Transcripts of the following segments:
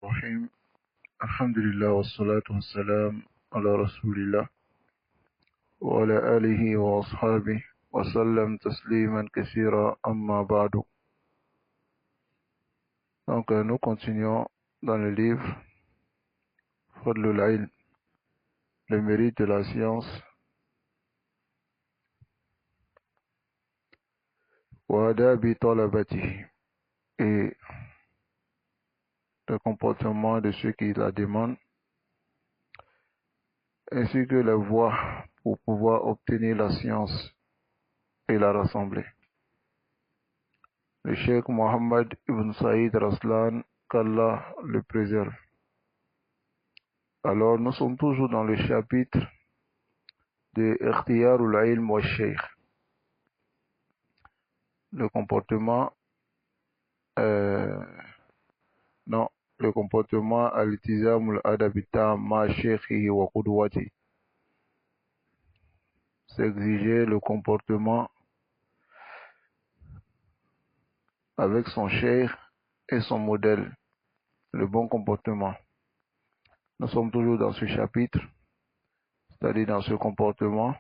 الرحيم. الحمد لله والصلاة والسلام على رسول الله وعلى آله وأصحابه وسلم تسليما كثيرا أما بعد. Donc nous continuons dans le livre Fadlul Ilm, le mérite de la science, wa adabi talabatihi, et le comportement de ceux qui la demandent, ainsi que les voies pour pouvoir obtenir la science et la rassembler. Le Cheikh Mohammed ibn Saïd Raslan, qu'Allah le préserve. Alors, nous sommes toujours dans le chapitre de Ikhtiyarul Ilm wa Sheikh, le comportement, non, le comportement al-iltizamul adabita ma sheikhihi wa qudwati. C'est exiger le comportement avec son cheikh et son modèle, le bon comportement. Nous sommes toujours dans ce chapitre, c'est-à-dire dans ce comportement.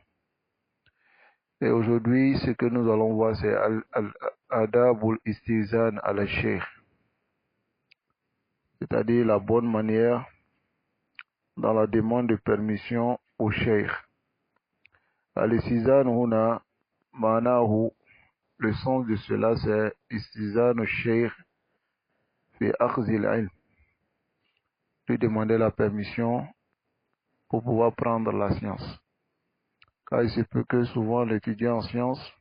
Et aujourd'hui, ce que nous allons voir, c'est Adabul Istizan al Sheikh, c'est-à-dire la bonne manière dans la demande de permission au Sheikh. Al-Istizan huna ma'nahu, le sens de cela c'est Istizan au Sheikh fi akhzil ilm, lui demander la permission pour pouvoir prendre la science. Car il se peut que souvent l'étudiant en sciences,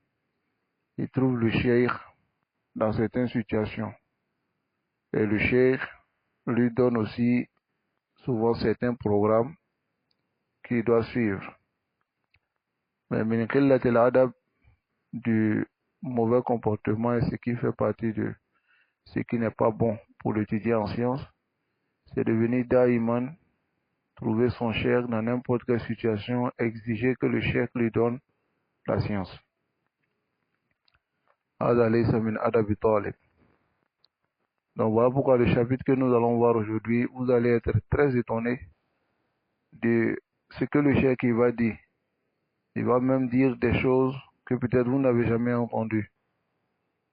il trouve le Sheikh dans certaines situations. Et le Cheikh lui donne aussi souvent certains programmes qu'il doit suivre. Mais min qillatil adab, du mauvais comportement, et ce qui fait partie de ce qui n'est pas bon pour l'étudiant en sciences, c'est de venir daïman trouver son cheikh dans n'importe quelle situation, exiger que le cheikh lui donne la science. Hada laysa min adabi talib. Donc voilà pourquoi le chapitre que nous allons voir aujourd'hui, vous allez être très étonnés de ce que le cheikh il va dire. Il va même dire des choses que peut-être vous n'avez jamais entendues.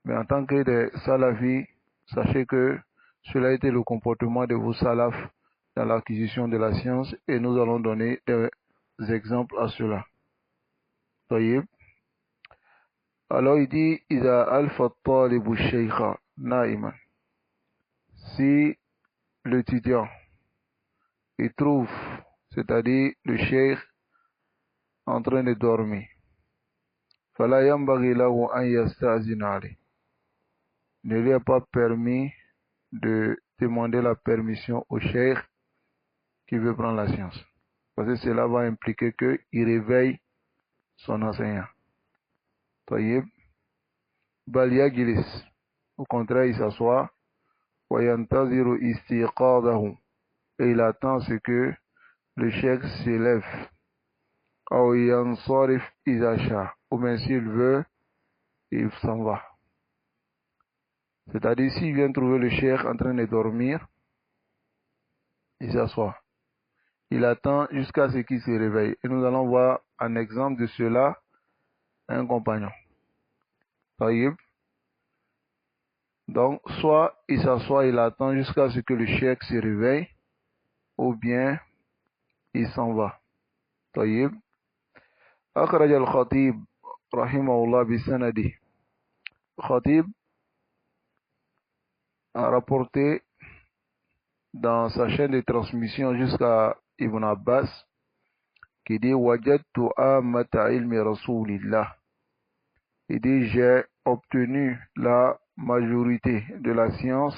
Mais en tant que des salafis, sachez que cela a été le comportement de vos salafs dans l'acquisition de la science et nous allons donner des exemples à cela. Taïb. Alors il dit, Iza alfa talibu shaykha na'iman. Si l'étudiant il trouve, c'est-à-dire le cheikh en train de dormir, fala yambaghi lahu an yasta'zina alayh. Ne lui est pas permis de demander la permission au cheikh qui veut prendre la science. Parce que cela va impliquer qu'il réveille son enseignant. Taïb. Bal yajlis. Au contraire, il s'assoit. Wa yantaziru istiqadahu. Et il attend ce que le cheikh s'élève. Ou yansarif iza sha. Ou bien s'il veut, il s'en va. C'est-à-dire, s'il vient trouver le cheikh en train de dormir, il s'assoit. Il attend jusqu'à ce qu'il se réveille. Et nous allons voir un exemple de cela, un compagnon. Taïb. Donc, soit il s'assoit, il attend jusqu'à ce que le cheikh se réveille, ou bien il s'en va. Taïb. أخرج الخطيب رحمه الله بسنده. Khatib a rapporté dans sa chaîne de transmission jusqu'à Ibn Abbas qui dit Wajadtu amata ilmi rasulillah. Il dit j'ai obtenu la majorité de la science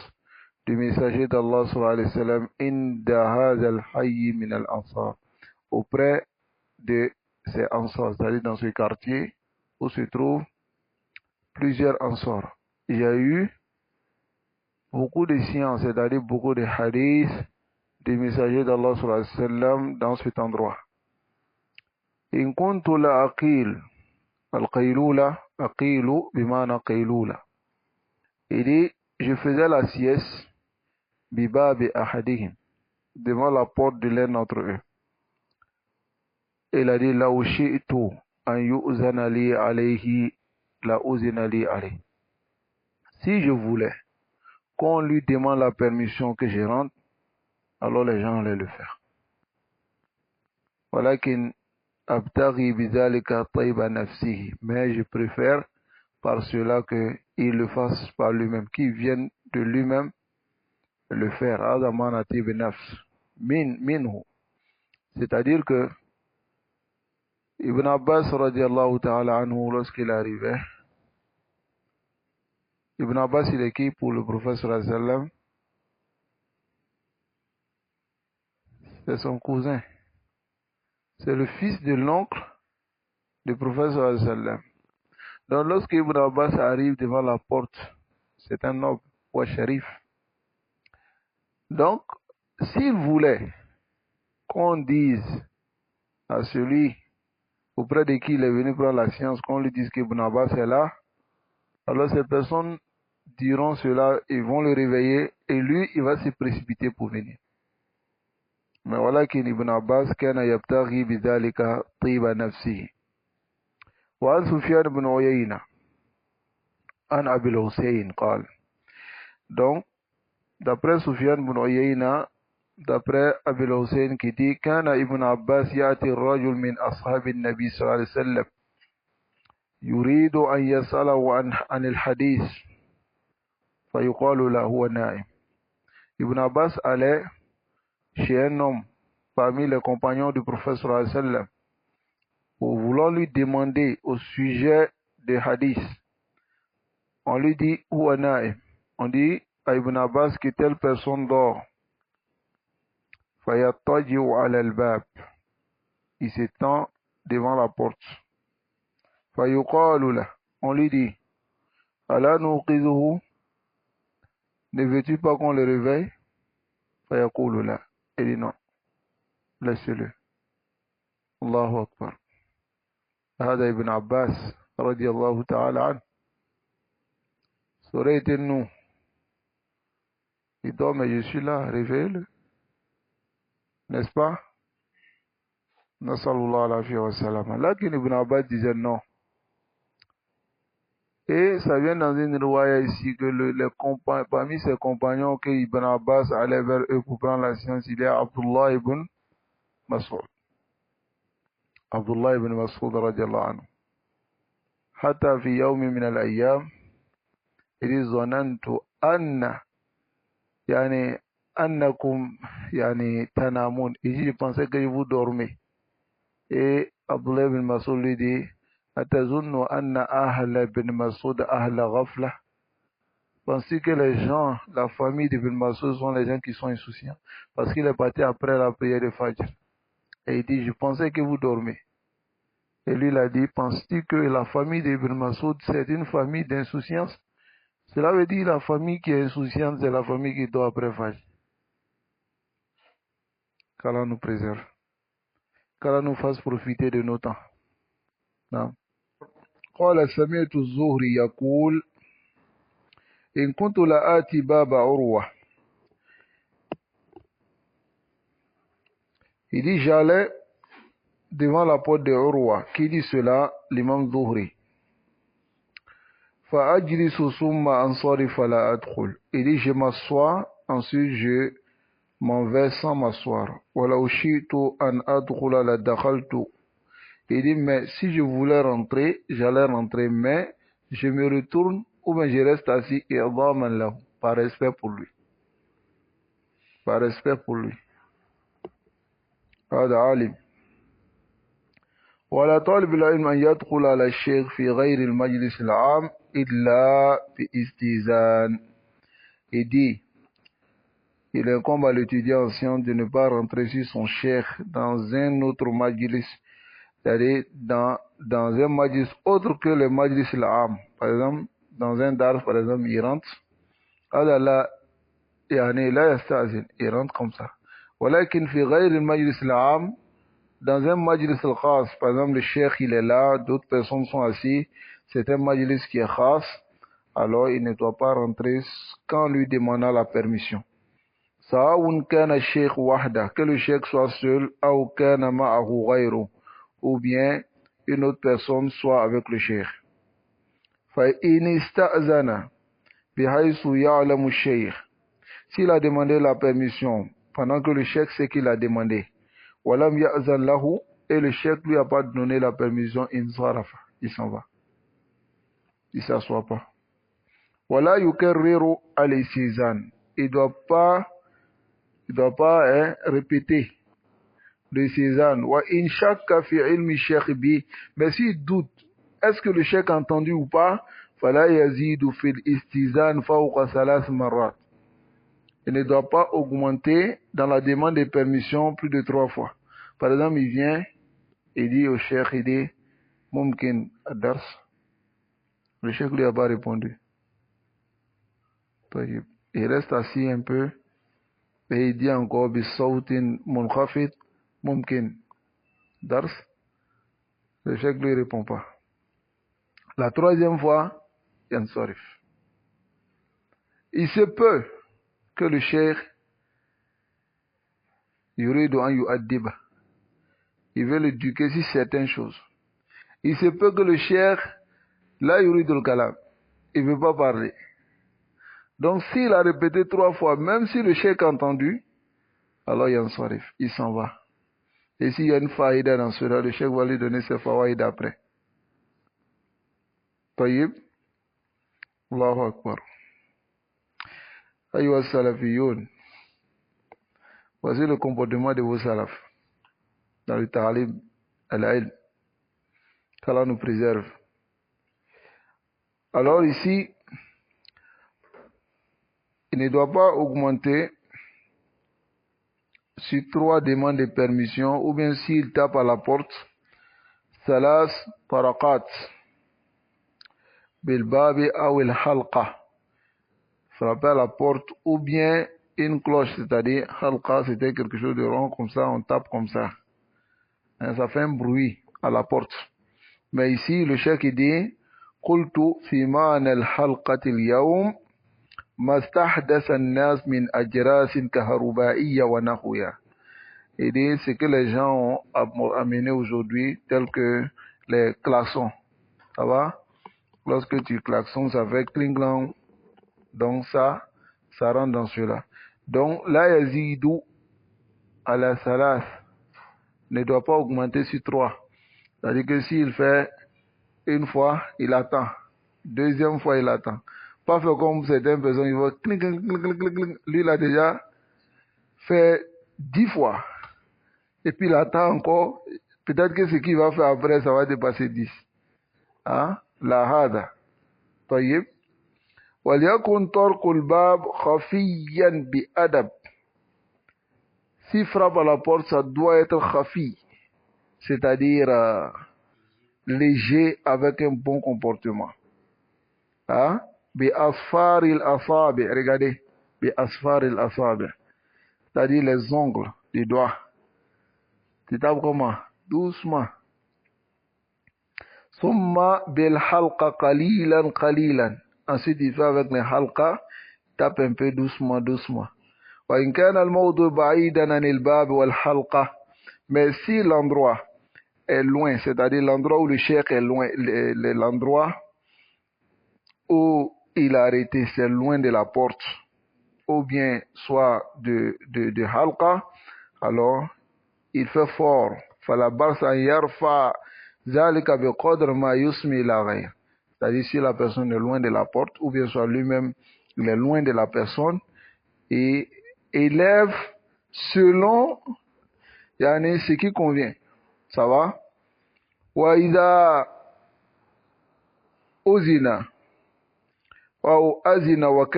du messager d'Allah sallallahu alayhi wa sallam inda hadha al-hayy min al-ansar, auprès de ces ansars, c'est-à-dire dans ce quartier où se trouvent plusieurs ansars. Il y a eu beaucoup de sciences, c'est-à-dire beaucoup de hadiths des messagers d'Allah sallallahu alayhi wa sallam dans cet endroit. In kuntu la aqil, al-qaylula, aqilu bimana qaylula. Il dit, je faisais la sieste bibabi ahadihim, devant la porte de l'un d'entre eux. Il a dit, la ushi'tu an yu'zana li alayhi, la uzina li alayhi. Si je voulais qu'on lui demande la permission que je rentre, alors les gens allaient le faire. Walakin abtaghi bidhalika tayba nafsihi, mais je préfère par cela qu'il le fasse par lui-même, qu'il vienne de lui-même le faire. Minhu. C'est-à-dire que Ibn Abbas radiallahu ta'ala anhu, lorsqu'il arrivait, Ibn Abbas il est qui pour le prophète sallallahu alayhi wa sallam? C'est son cousin. C'est le fils de l'oncle du prophète sallallahu alayhi wa sallam. Donc lorsque Ibn Abbas arrive devant la porte, c'est un noble ou un shérif. Donc, s'il voulait qu'on dise à celui auprès de qui il est venu prendre la science, qu'on lui dise qu'Ibn Abbas est là, alors ces personnes diront cela, ils vont le réveiller, et lui, il va se précipiter pour venir. Mais voilà qu'Ibn Abbas, كان يبتغي بذلك طيب نفسه. وعن سفيان بن عيينة عن أبي الحسين قال. Donc, d'après Sufyan bin Uyayna, d'après Abi al-Hussein qui dit كان ابن عباس يأتي الرجل من أصحاب النبي صلى الله عليه وسلم يريد أن يسأله عن الحديث فيقال له هو نائم. Ibn Abbas allait chez un homme parmi les compagnons du prophète sallallahu alayhi wa sallam pour vouloir lui demander au sujet des hadiths. On lui dit huwa na'im. On dit à Ibn Abbas que telle personne dort. Fayattaji'u ala al-bab. Il s'étend devant la porte. Fayuqalu la. On lui dit ala nuqizuhu. Ne veux-tu pas qu'on le réveille? Fayaqulu la. Il dit non. Laissez-le. Allahu Akbar. هذا ابن عباس رضي الله تعالى عنه. Ça aurait été nous. Il dort, mais je suis là, réveille-le. N'est-ce pas? Nasallallahu alayhi wa sallam. Là qu'Ibn Abbas disait non. Et ça vient dans une riwaya ici que parmi ses compagnons que Ibn Abbas allait vers eux pour prendre la science, il y a Abdullah ibn Mas'ud. Abdullah ibn Mas'ud radiallahu anhu. Hatta fi yawmi min al-ayyam, il dit zonantu anna yani annakum yani tanamun. Il dit je pensais que vous dormez. Et Abdullah ibn Mas'ud lui dit atazunnu anna ahla ibn Mas'ud ahla ghafla. Penses-tu que les gens, la famille d'Ibn Mas'ud sont les gens qui sont insouciants? Parce qu'il est parti après la prière de Fajr. Et il dit, je pensais que vous dormez. Et lui, il a dit, penses-tu que la famille d'Ibn Mas'ud, c'est une famille d'insouciance? Cela veut dire la famille qui est insouciante, c'est la famille qui dort après Fajr. Qu'Allah nous préserve. Qu'Allah nous fasse profiter de nos temps. Non. قال سمعت الزهري يقول إن كنت لآتي باب عروة. Il dit j'allais devant la porte de Urwa. Qui dit cela? L'imam Zuhri. فأجلس ثم أنصرف فلا أدخل. Il dit je m'assois, ensuite je m'en vais sans m'asseoir. ولو شئت أن أدخل لدخلت. Il dit mais si je voulais rentrer, j'allais rentrer, mais je me retourne ou bien je reste assis et par respect pour lui. Par respect pour lui. هذا عالم. ولا طالب العلم أن يدخل على الشيخ في غير المجلس العام إلا باستئذان. Il dit, il incombe à l'étudiant en sciences de ne pas rentrer sur son cheikh dans un autre majlis, c'est-à-dire dans un majlis autre que le majlis al-am. Par exemple, dans un dar, par exemple, il rentre. هذا لا يعني لا يستأذن, il rentre comme ça. ولكن في غير المجلس العام, dans un majlis al-khas, par exemple le cheikh il est là, d'autres personnes sont assis, c'est un majlis qui est khas, alors il ne doit pas rentrer qu'en lui demandant la permission. Sa'un kana sheikh wahda, que le cheikh soit seul, ou kana ma'ahu ghayru, ou bien une autre personne soit avec le cheikh. Fa in ista'zana bihaythu ya'lamu sheikh. S'il a demandé la permission pendant que le cheikh sait qu'il a demandé, walam ya'zan lahu, et le cheikh lui a pas donné la permission, insarafa, il s'en va. Il s'assoit pas. Wala yukarriru al-istizan. Il doit pas répéter le Cézanne. Wa in shakka fi ilmi sheikh bi. Mais s'il doute, est-ce que le cheikh a entendu ou pas? Fala yazidu fil istizan fawqa salas marat. Il ne doit pas augmenter dans la demande de permission plus de 3 fois. Par exemple, il vient, il dit au cheikh, il dit, mumkin ad-dars. Le cheikh lui a pas répondu. Il reste assis un peu, et il dit encore, bisawtin munkhafid, mumkin dars. Le cheikh lui répond pas. La 3e fois, yansarif. Il se peut que le cheikh yuridu an yu'addiba. Il veut l'éduquer sur certaines choses. Il se peut que le cheikh, là, yuridu al-kalam. Il ne veut pas parler. Donc, s'il a répété 3 fois, même si le cheikh a entendu, alors yansarif, il s'en va. Et s'il y a une faïda dans cela, le cheikh va lui donner ses fawaïd après. Taïb. Allahu Akbar. Ayyuha salafiyoun. Voici le comportement de vos salafs dans le ta'alim al-ilm. Qu'Allah nous préserve. Alors ici, il ne doit pas augmenter sur 3 demandes de permission, ou bien s'il tape à la porte, salas taraqat bilbabi ou il halqa, frapper à la porte, ou bien une cloche, c'est-à-dire halqa, c'était quelque chose de rond comme ça, on tape comme ça. Ça fait un bruit à la porte. Mais ici, le cheikh il dit, qultu fi ma'na al-halqati al-yawm ما استحدث الناس من أجراس كهربائية ونحوها. Et dit ce que les gens ont amené aujourd'hui, tel que les klaxons. Ça va? Lorsque tu klaxons, ça fait cling-clang. Donc ça rentre dans cela. Donc la yazidu à la salas ne doit pas augmenter sur 3. C'est-à-dire que s'il fait une fois, il attend. 2e fois, il attend. Pas faire comme certaines personnes, ils vont cling, cling, cling, cling, cling, cling. Lui, il a déjà fait 10 fois. Et puis, il attend encore. Peut-être que ce qu'il va faire après, ça va dépasser 10. Hein? La hada. طيب. وليكن طرق الباب خفيا بأدب. Si frappe à la porte, ça doit être khafi. C'est-à-dire léger avec un bon comportement. Hein? Bi asfaril asabi, regardez, bi asfaril asabi, c'est-à-dire les ongles des doigts. Tu tapes comment? Doucement. Summa bil halqa qalilan qalilan. Ensuite, il fait avec les halqa, tape un peu doucement, doucement. Wa in kana al-mawdu ba'idan anil bab wal halqa. Mais si l'endroit est loin, c'est-à-dire l'endroit où le cheikh est loin, l'endroit où il a arrêté, c'est loin de la porte, ou bien soit de halqa, alors il fait fort. Fala barsa yarfa zalika bi qadr ma yusmi la ghayr. C'est-à-dire si la personne est loin de la porte, ou bien soit lui-même il est loin de la personne, et élève selon ce qui convient. Ça va? Wa idha uzina ou azina wa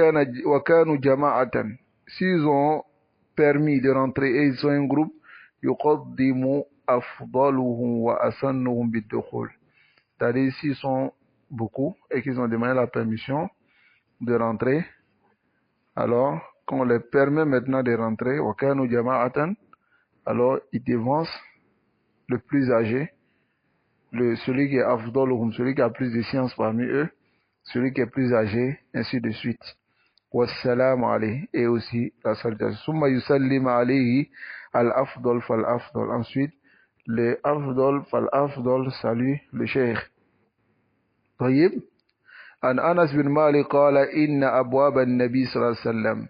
kanu jama'atan. S'ils ont permis de rentrer et ils sont un groupe, yuqaddimu afdaluhum wa asannuhum bid-dukhul. C'est-à-dire s'ils sont beaucoup et qu'ils ont demandé la permission de rentrer, alors quand on les permet maintenant de rentrer, wa kanu jama'atan, alors ils devancent le plus âgé, celui qui est afdaluhum, celui qui a plus de science parmi eux, celui qui est plus âgé, ainsi de suite. والسلام عليه et aussi la salutation. ثم يسلم عليه الأفضل فالأفضل. Ensuite, le أفضل فالأفضل salue le cheikh. طيب. عن أنس بن مالك قال إن أبواب النبي صلى الله عليه وسلم.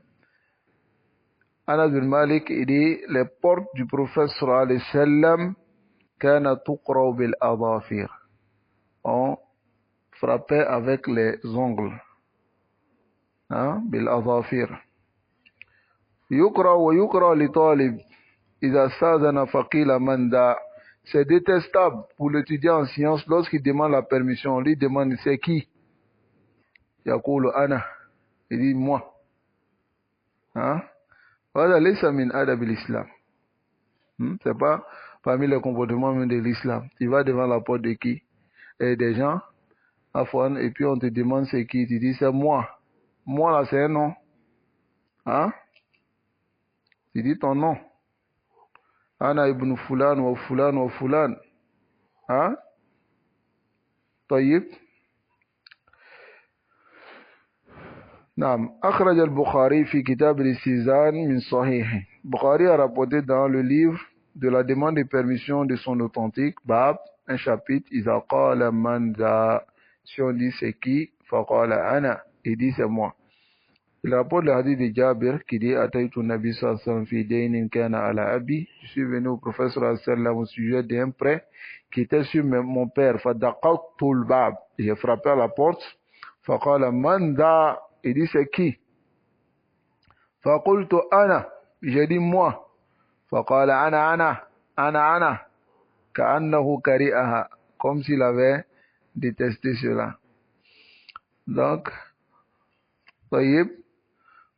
Anas bin Malik, il dit les portes du prophète sallallahu alayhi wa sallam كان تقرأ بالأظافر. On frappait avec les ongles. بالأظافر. يقرأ ويقرأ لطالب إذا استأذن فقيل من ذا. C'est détestable pour l'étudiant en sciences lorsqu'il demande la permission. On lui demande c'est qui? يقول أنا. Il dit moi. هذا ليس من أدب الإسلام. C'est pas parmi les comportements même de l'islam. Tu vas devant la porte de qui? Et des gens, et puis on te demande c'est qui? Tu dis c'est moi. Moi là c'est un nom. Tu dis ton nom. Ana ibn Fulan wa Fulan wa Fulan. طيب. نعم. أخرج البخاري في كتاب الاستئذان من صحيحه. Bukhari a rapporté dans le livre de la demande de permission de son authentique, Bab, un chapitre, إذا قال من ذا. Si on dit c'est qui, فقال أنا. Il dit c'est moi. Il rapporte le hadith de Jabir qui dit Ataytu Nabi sallallahu alayhi wa sallam fi daynin kana ala abi. Je suis venu au prophète sallallahu alayhi wa sallam au sujet d'un prêt qui était sur mon père. Fadaqaqtu al-bab. J'ai frappé à la porte. Faqala man da. Il dit c'est qui? Faqultu ana. J'ai dit moi. Faqala ana. Ka'annahu kari'aha. Comme s'il avait détesté cela. Donc, tayyib.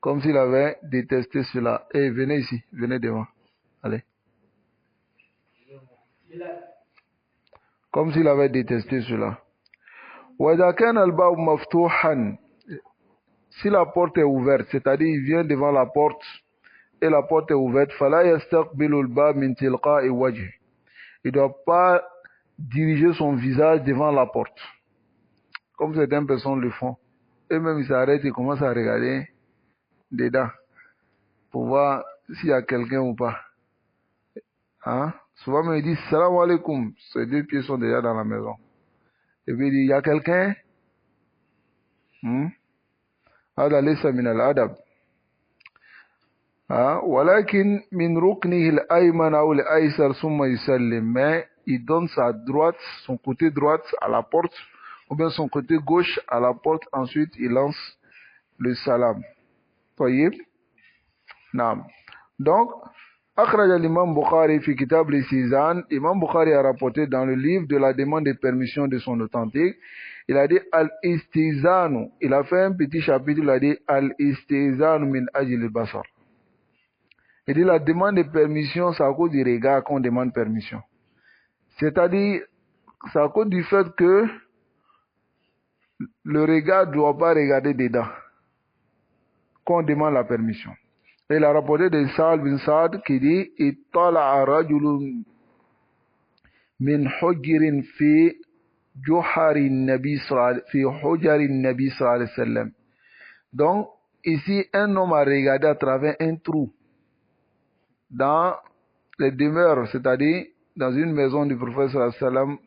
Comme s'il avait détesté cela. Venez ici, venez devant. Allez. Comme s'il avait détesté cela. وَإِذَا كَانَ الْبَابُ مَفْتُوحًا. Si la porte est ouverte, c'est-à-dire il vient devant la porte et la porte est ouverte, فَلَا يَسْتَقْبِلُ الْبَابِ مِنْ تِلْقَاءِ وَجْهِ. Il ne doit pas diriger son visage devant la porte. Comme certaines personnes le font. Et même ils s'arrêtent et commencent à regarder dedans pour voir s'il y a quelqu'un ou pas. Souvent, même, il dit salam alaikum. Ces deux pieds sont déjà dans la maison. Et puis, il dit il y a quelqu'un? هذا ليس من الأدب. ولكن من ركنه الأيمن أو الأيسر ثم يسلم. Mais il donne sa droite, son côté droite à la porte, ou bien son côté gauche à la porte. Ensuite, il lance le salam. طيب. نعم. Donc, أخرج الإمام بخاري في كتاب الاستئذان. Imam Bukhari a rapporté dans le livre de la demande de permission de son authentique. Il a dit al-istizanu. Il a fait un petit chapitre. Il a dit al-istizanu min ajil al-basar. Il dit la demande de permission, c'est à cause du regard qu'on demande permission. C'est-à-dire, c'est à cause du fait que le regard ne doit pas regarder dedans qu'on demande la permission. Et il a rapporté de Sa'd bin Sa'd qui dit ittala'a rajulun min hujrin fi juhari nabi sallallahu alayhi wa sallam. Donc, ici, un homme a regardé à travers un trou dans les demeures, c'est-à-dire dans une maison du prophète sallallahu alayhi wa sallam.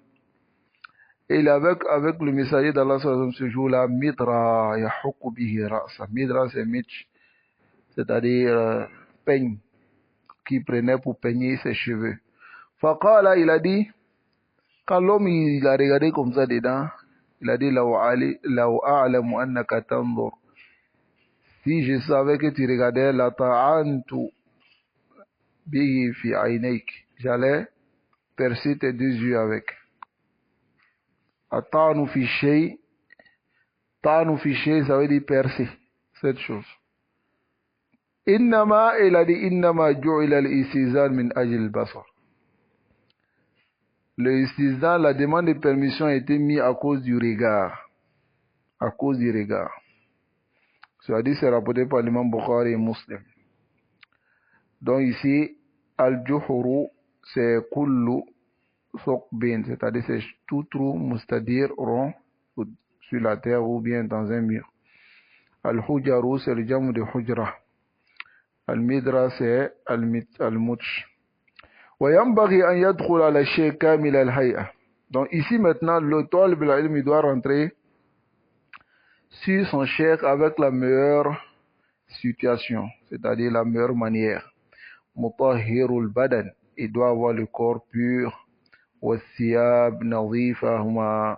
Et il avait avec le messager d'Allah sallallahu alayhi wa sallam ce jour-là, midra yahukku bihi ra'sa. Midra, c'est mitch, c'est-à-dire peigne, qui prenait pour peigner ses cheveux. Faqala, il a dit, quand l'homme il a regardé comme ça dedans, il a dit law a'lamu annaka tanzur. Si je savais que tu regardais, la ta'antu bihi fi aynayk. J'allais percer tes deux yeux avec. Ata'nu fi shay. Ta'nu fi shay, ça veut dire percer cette chose. Innama, il a dit innama ju'ila al-istizan min ajli al-basar. Le istizan, la demande de permission a été mise à cause du regard. À cause du regard. C'est-à-dire, c'est rapporté par l'imam Bukhari et Muslim. Donc ici, al-juhuru, c'est kullu soqbin, c'est-à-dire c'est tout trou, mustadir, rond, sur la terre ou bien dans un mur. Al-Hujaru, c'est le jamu de Hujra. Al-Midra, c'est Al-Mutch. وينبغي أن يدخل على الشيء كامل الهيئة. Donc ici maintenant, le talib al-ilm doit rentrer sur son cheikh avec la meilleure situation, c'est-à-dire la meilleure manière. Mutahhirul badan, il doit avoir le corps pur. والثياب نظيفة هما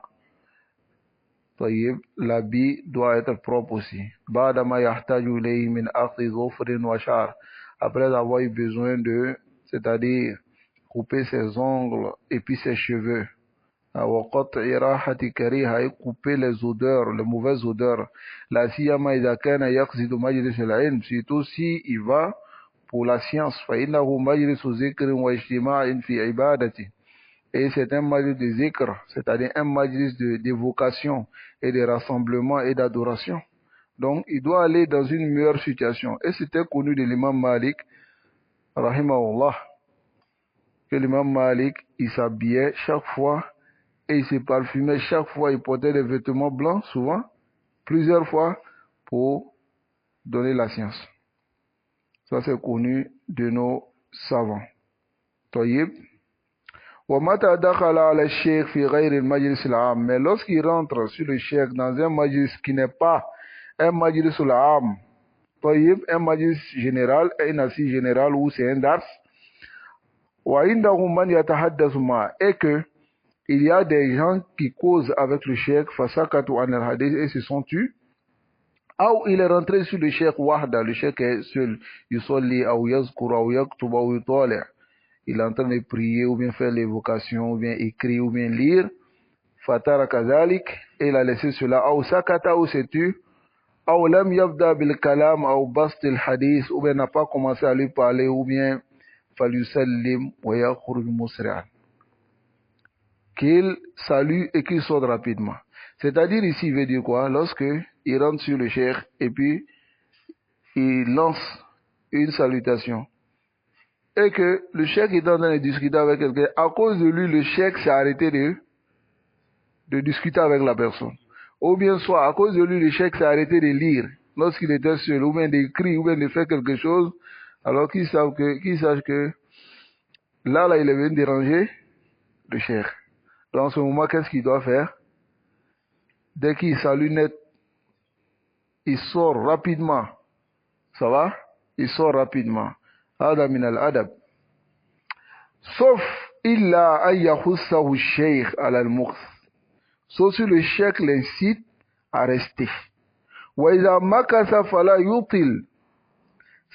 طيب, l'habit doit être propre aussi. بعد ما يحتاج إليه من أخذ ظفر وشعر, après avoir eu besoin de, c'est-à-dire couper ses ongles et puis ses cheveux. وقطع راحة كريهة, et couper les odeurs, les mauvaises odeurs. لا سيما إذا كان يقصد مجلس العلم, surtout si il va pour la science. فإنه مجلس ذكر واجتماع في عبادته. Et c'est un majlis de zikr, c'est-à-dire un majlis d'évocation et de rassemblement et d'adoration. Donc, il doit aller dans une meilleure situation. Et c'était connu de l'imam Malik, rahimahullah, que l'imam Malik, il s'habillait chaque fois et il se parfumait chaque fois. Il portait des vêtements blancs, souvent, plusieurs fois, pour donner la science. Ça, c'est connu de nos savants. Taïb. ومتى دخل على الشيخ في غير المجلس العام, mais lorsqu'il rentre sur le cheikh dans un majlis qui n'est pas un majlis al-am, un majlis général, un assis général où c'est un dars, وعنده من يتحدث معه, et que il y a des gens qui causent avec le cheikh, فسكتوا عن الحديث, et se sont tus, ou il est rentré sur le cheikh wahda, le cheikh est seul, يصلي أو يذكر أو يكتب أو يطالع, il est en train de prier ou bien faire l'évocation ou bien écrire ou bien lire. Fatara kazalik, et il a laissé cela. Ou sakata ou c'est tu. Ou lam yabda bil kalam ou bast il hadith, ou bien n'a pas commencé à lui parler, ou bien falusallim wa yakhruj musri'an. Qu'il salue et qu'il sorte rapidement. C'est-à-dire ici, il veut dire quoi? Lorsque il rentre sur le cheikh et puis il lance une salutation. Et que le cheikh est en train de discuter avec quelqu'un, à cause de lui, le cheikh s'est arrêté de discuter avec la personne. Ou bien soit, à cause de lui, le cheikh s'est arrêté de lire lorsqu'il était seul, ou bien d'écrire, ou bien de faire quelque chose, alors qu'il sache que là, il est venu déranger le cheikh. Dans ce moment, qu'est-ce qu'il doit faire? Dès qu'il salue net, il sort rapidement. Ça va? Il sort rapidement. هذا من الأدب. Sauf إلا أن يخصه الشيخ على المخص. Sauf si le cheikh l'incite à rester. وإذا مكث فلا يطل.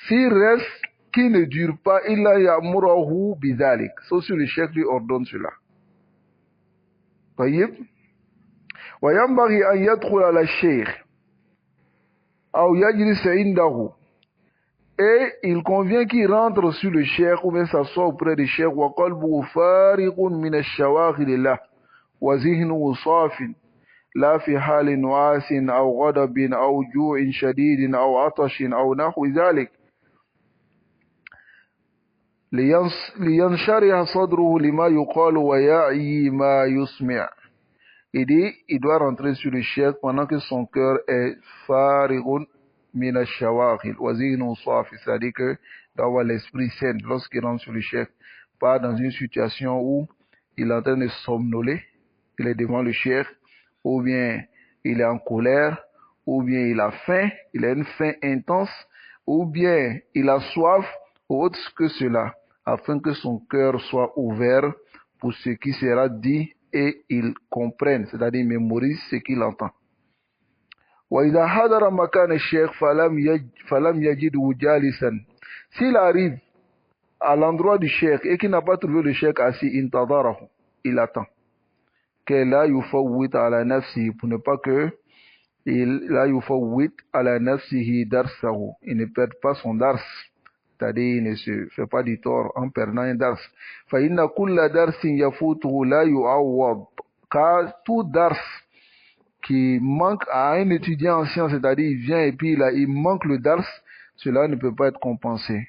S'il reste, qui ne dure pas, إلا يأمره بذلك. Sauf si le cheikh lui ordonne cela. طيب. وينبغي أن يدخل على الشيخ أو يجلس عنده. Et il convient qu'il rentre sur le cheikh ou bien s'assoit auprès du cheikh. وقلبه فارغ من الشواغل له وذهنه صاف لا في حال نعاس أو غضب أو جوع شديد أو عطش أو نحو ذلك لينشرح صدره لما يقال ويعي ما يسمع. Il dit, il doit rentrer sur le cheikh pendant que son cœur est farigun min ash-shawaghil wa zihnu safi, c'est-à-dire que d'avoir l'esprit sain lorsqu'il rentre sur le cheikh, pas dans une situation où il est en train de somnoler, il est devant le cheikh, ou bien il est en colère, ou bien il a faim, il a une faim intense, ou bien il a soif, ou autre que cela, afin que son cœur soit ouvert pour ce qui sera dit et il comprenne, c'est-à-dire mémorise ce qu'il entend. وإذا حضر مكان الشيخ فلم يجده جالسا. S'il arrive à l'endroit du cheikh et qu'il n'a pas trouvé le cheikh assis, intadarahu, il attend. Que la yufawwit ala nafsihi, pour ne pas que la yufawwit ala nafsihi darsahu, il ne perde pas son dars, c'est-à-dire il ne se fait pas du tort en perdant un dars. Fa inna kulla darsin yafutuhu la yu'awwad, car tout dars qui manque à un étudiant en sciences, c'est-à-dire il vient et puis il manque le dars, cela ne peut pas être compensé.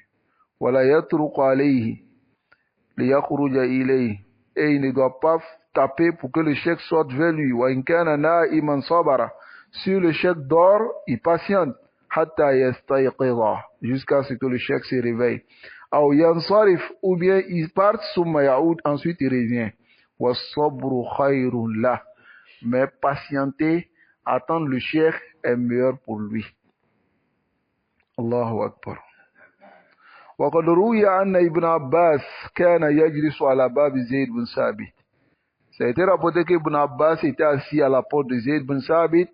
Wala yatruqu alayhi liyakhruja ilayhi, et il ne doit pas taper pour que le cheikh sorte vers lui. Wa in kana na'iman sabara, Si le cheikh dort, il patiente. Hatta yastayqidha, jusqu'à ce que le cheikh se réveille. Aw yansarif, ou bien il part, summa yaoud, ensuite il revient. Was-sabru khayrun lah. Mais patienter, attendre le cheikh est meilleur pour lui. Allahu Akbar. وقد روي أن ابن عباس كان يجلس على باب زيد بن ثابت. Ça a été rapporté qu'Ibn Abbas était assis à la porte de Zayd bin Sabit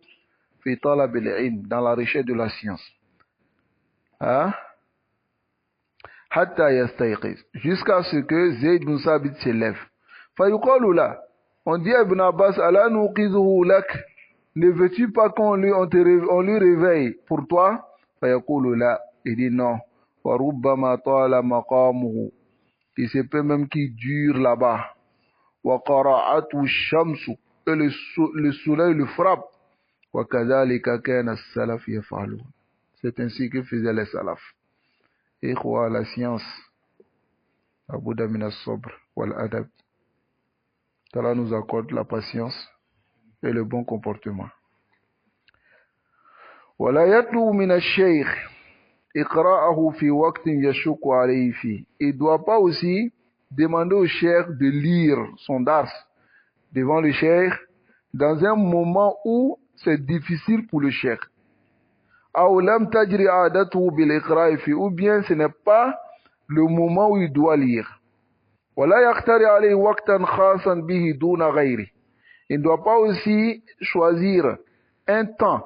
في طلب العلم, dans la recherche de la science. Hein? حتى يستيقظ, jusqu'à ce que Zayd bin Sabit se lève. فيقال له, on dit à Ibn Abbas, ألا نوقظه لك, ne veux-tu pas qu'on lui réveille pour toi? فيقول لا, il dit non. وربما طال مقامه, il se peut même qu'il dure là-bas. وقرعته الشمس, et le soleil le frappe. وكذلك كان السلف يفعلون, c'est ainsi que faisaient les salafs. إخوة, la science, لابد من الصبر والأدب. Allah nous accorde la patience et le bon comportement. ولا يطلب من الشيخ إقراءه في وقت يشق عليه فيه. Il ne doit pas aussi demander au cheikh de lire son dars devant le cheikh dans un moment où c'est difficile pour le cheikh. أو لم تجري عادته بالإقراء فيه, ou bien ce n'est pas le moment où il doit lire. ولا يختار عليه وقتا خاصا به دون غيره. Il ne doit pas aussi choisir un temps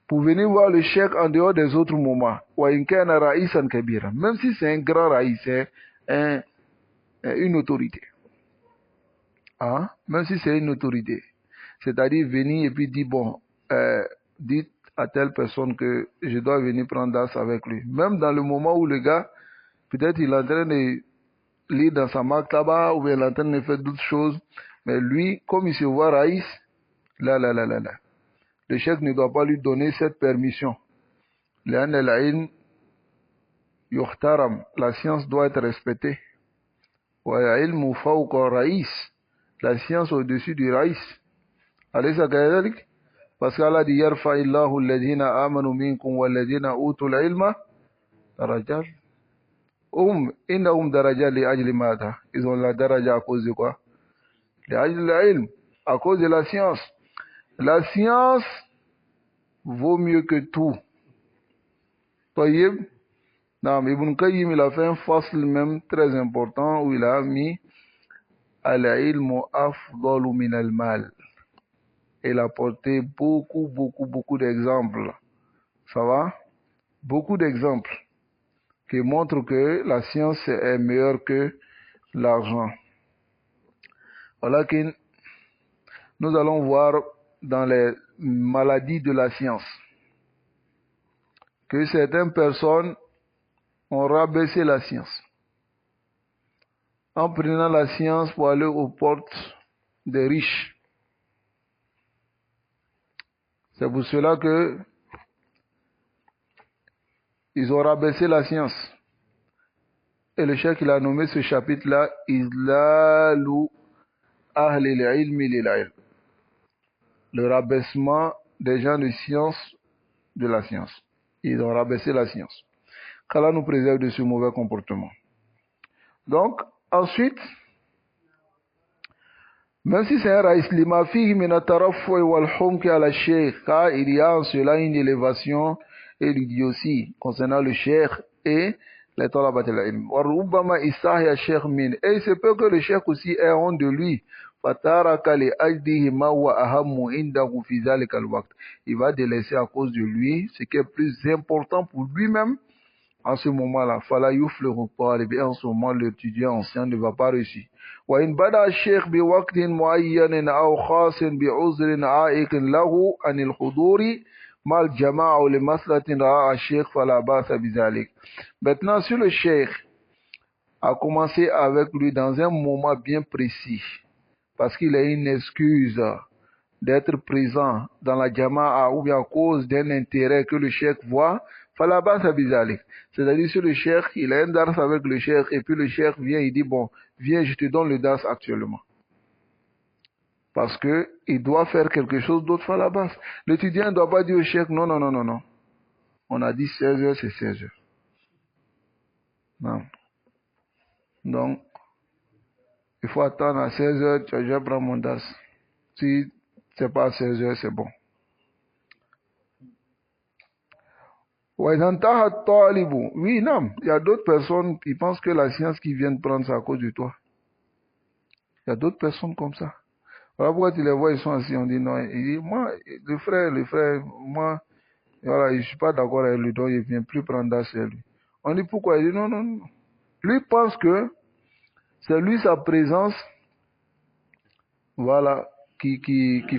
pour venir voir le cheikh en dehors des autres moments. وإن كان رئيسا كبيرا, même si c'est un grand raïs, c'est une autorité. Hein? Même si c'est une autorité. C'est-à-dire venir et puis dire, bon, dites à telle personne que je dois venir prendre das avec lui. Même dans le moment où le gars, peut-être il est en train de lire dans sa maktaba, ou bien il est en train de faire d'autres choses, mais lui, comme il se voit raïs, là. Le cheikh ne doit pas lui donner cette permission. لأن العلم يحترم, la science doit être respectée. والعلم فوق الرئيس, la science au-dessus du raïs. أليس كذلك؟ parce qu'Allah dit يرفع الله الذين آمنوا منكم والذين أوتوا العلم درجات. إنهم درجات لأجل ماذا؟ Ils ont la daraja à cause de quoi? لأجل العلم, à cause de la science. La science vaut mieux que tout. طيب, non, Ibn Qayyim, il a fait un fasl même très important où il a mis al-ilmu afdalu min al-mal. Il a porté beaucoup d'exemples. Ça va? Beaucoup d'exemples qui montrent que la science est meilleure que l'argent. Voilà que nous allons voir dans les maladies de la science que certaines personnes ont rabaissé la science en prenant la science pour aller aux portes des riches. C'est pour cela que ils ont rabaissé la science. Et le cheikh, il a nommé ce chapitre-là Izlalu Ahli al-Ilmi lil-Ilm, le rabaissement des gens de science de la science. Ils ont rabaissé la science. qu'Allah nous préserve de ce mauvais comportement. Donc, ensuite, même si c'est un raïs, lima fihi min at-taraffu wal humki ala shaykh, car il y a en cela une élévation et l'idiotie concernant le cheikh et les talabat al-ilm. Wa rubbama istahya shaykh min, et il se peut que le cheikh aussi ait honte de lui. Fataraka li ajdihi ma huwa ahammu indahu fi zalika al-waqt. Il va délaisser à cause de lui ce qui est plus important pour lui-même en ce moment-là. Fala yuflihu talib, et en ce moment l'étudiant ancien ne va pas réussir. وإن بدأ الشيخ بوقت معين أو خاص بعذر عائق له عن الحضور مع الجماعة لمصلحة رعاها الشيخ فلا بأس بذلك. Maintenant, si le cheikh a commencé avec lui dans un moment bien précis, parce qu'il a une excuse d'être présent dans la jama'a ou bien à cause d'un intérêt que le cheikh voit, fala ba'sa bizalik. C'est-à-dire si le cheikh, il a un dars avec le cheikh et puis le cheikh vient, il dit bon, viens, je te donne le dars actuellement. Parce qu'il doit faire quelque chose d'autre à la base. L'étudiant ne doit pas dire au cheikh, non, non, non, non, non. On a dit 16 heures, c'est 16 heures. Non. Donc, il faut attendre à 16 heures, tu vas déjà prendre mon das. Si c'est pas à 16 heures, c'est bon. Oui, non. Il y a d'autres personnes qui pensent que la science qui vient de prendre, c'est à cause de toi. Il y a d'autres personnes comme ça. Voilà pourquoi tu les vois, ils sont assis, on dit non. Il dit, moi, le frère, moi, voilà, je ne suis pas d'accord avec lui, donc il ne vient plus prendre das chez lui. On dit pourquoi? Il dit non, non, non. Lui pense que c'est lui sa présence, voilà, qui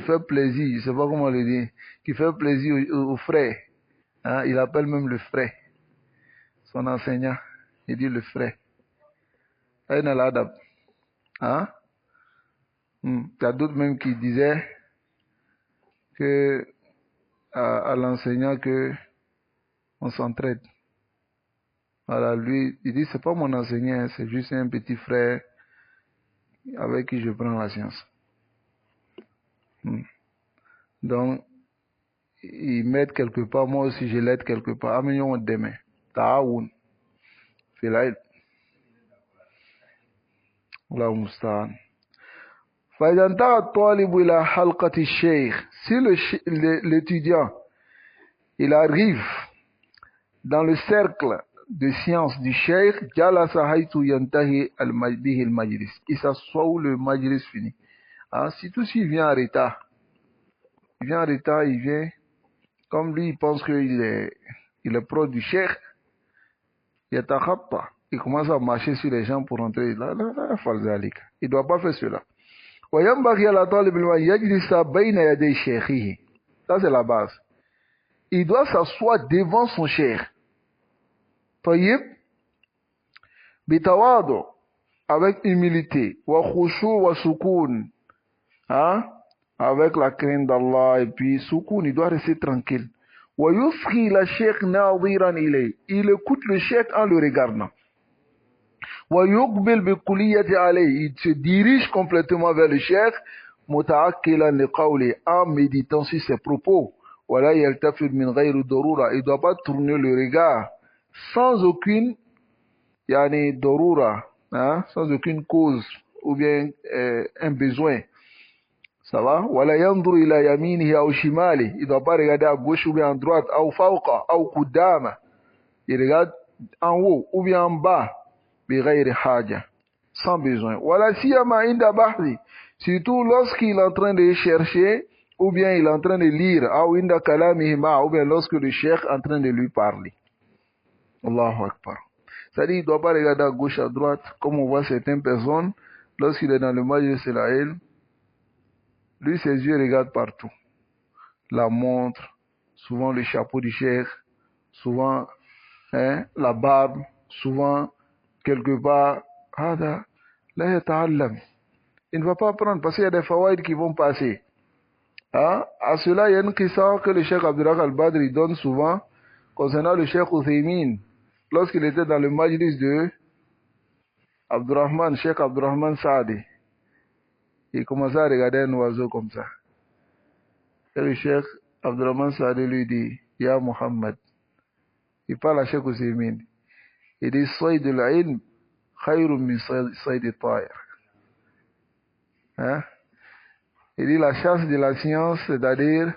fait plaisir, je ne sais pas comment le dire, qui fait plaisir au frère. Hein, il appelle même le frère, son enseignant. Il dit le frère. Aïna l'adab. Hein? Il y a d'autres même qui disaient que à l'enseignant que on s'entraide. Voilà, lui, il dit c'est pas mon enseignant, c'est juste un petit frère avec qui je prends la science. Donc, ils m'aident quelque part, moi aussi je l'aide quelque part. Amignon demain. Ta'aoun. Filaïd. Allah musta'an. فإذا انتهى الطالب إلى حلقة الشيخ, si l'étudiant il arrive dans le cercle de science du cheikh, jalasa haythu yantahi bihi al-majlis, il s'assoit où le majlis finit. Ah, surtout s'il vient en retard. Il vient en retard, il vient, comme lui il pense qu'il est pro du cheikh, il commence à marcher sur les gens pour entrer. Là, il ne doit pas faire cela. Ça c'est la base. Il doit s'asseoir devant son cheikh. طيب بتواضع, avec humilité, وخشوع وسكون, hein, avec la crainte d'Allah, et puis soukoun, il doit rester tranquille. ويصغي إلى الشيخ ناظرا إليه, il écoute le cheikh en le regardant. ويقبل بكلية عليه, il se dirige complètement vers le cheikh, متعقلا لقوله, en méditant sur ses propos. ولا يلتفت من غير ضرورة, il ne doit pas tourner le regard sans aucune dorura, hein, sans aucune cause ou bien un besoin. Ça va? Wala yanzur ila yaminihi aw shimali, il ne doit pas regarder à gauche ou bien à droite, aw fawqa aw qudama, il regarde en haut ou bien en bas, bi ghayri haja, sans besoin. Wala siyama inda bahthi, surtout lorsqu'il est en train de chercher ou bien il est en train de lire, aw inda kalamihi ma, ou bien lorsque le cheikh est en train de lui parler. Allahu Akbar. C'est-à-dire, il ne doit pas regarder à gauche, à droite, comme on voit certaines personnes, lorsqu'il est dans le majlis Selaïl, lui, ses yeux regardent partout. La montre, souvent le chapeau du cheikh, souvent la barbe, souvent quelque part, il ne va pas prendre parce qu'il y a des fawaïd qui vont passer. Hein? À cela, il y a une question que le cheikh Abdullah al-Badri donne souvent concernant le cheikh Uthaymin. Lorsqu'il était dans le majlis de Abdurrahman, Cheikh Abdurrahman Saadi, il commençait à regarder un oiseau comme ça. Et le Cheikh Abdurrahman Saadi lui dit, Ya Muhammad, il parle à Cheikh Ousaymin, il dit, Sayd al-ilm, khayrun min sayd al-ta'ir. Hein? Il dit, la chasse de la science, c'est-à-dire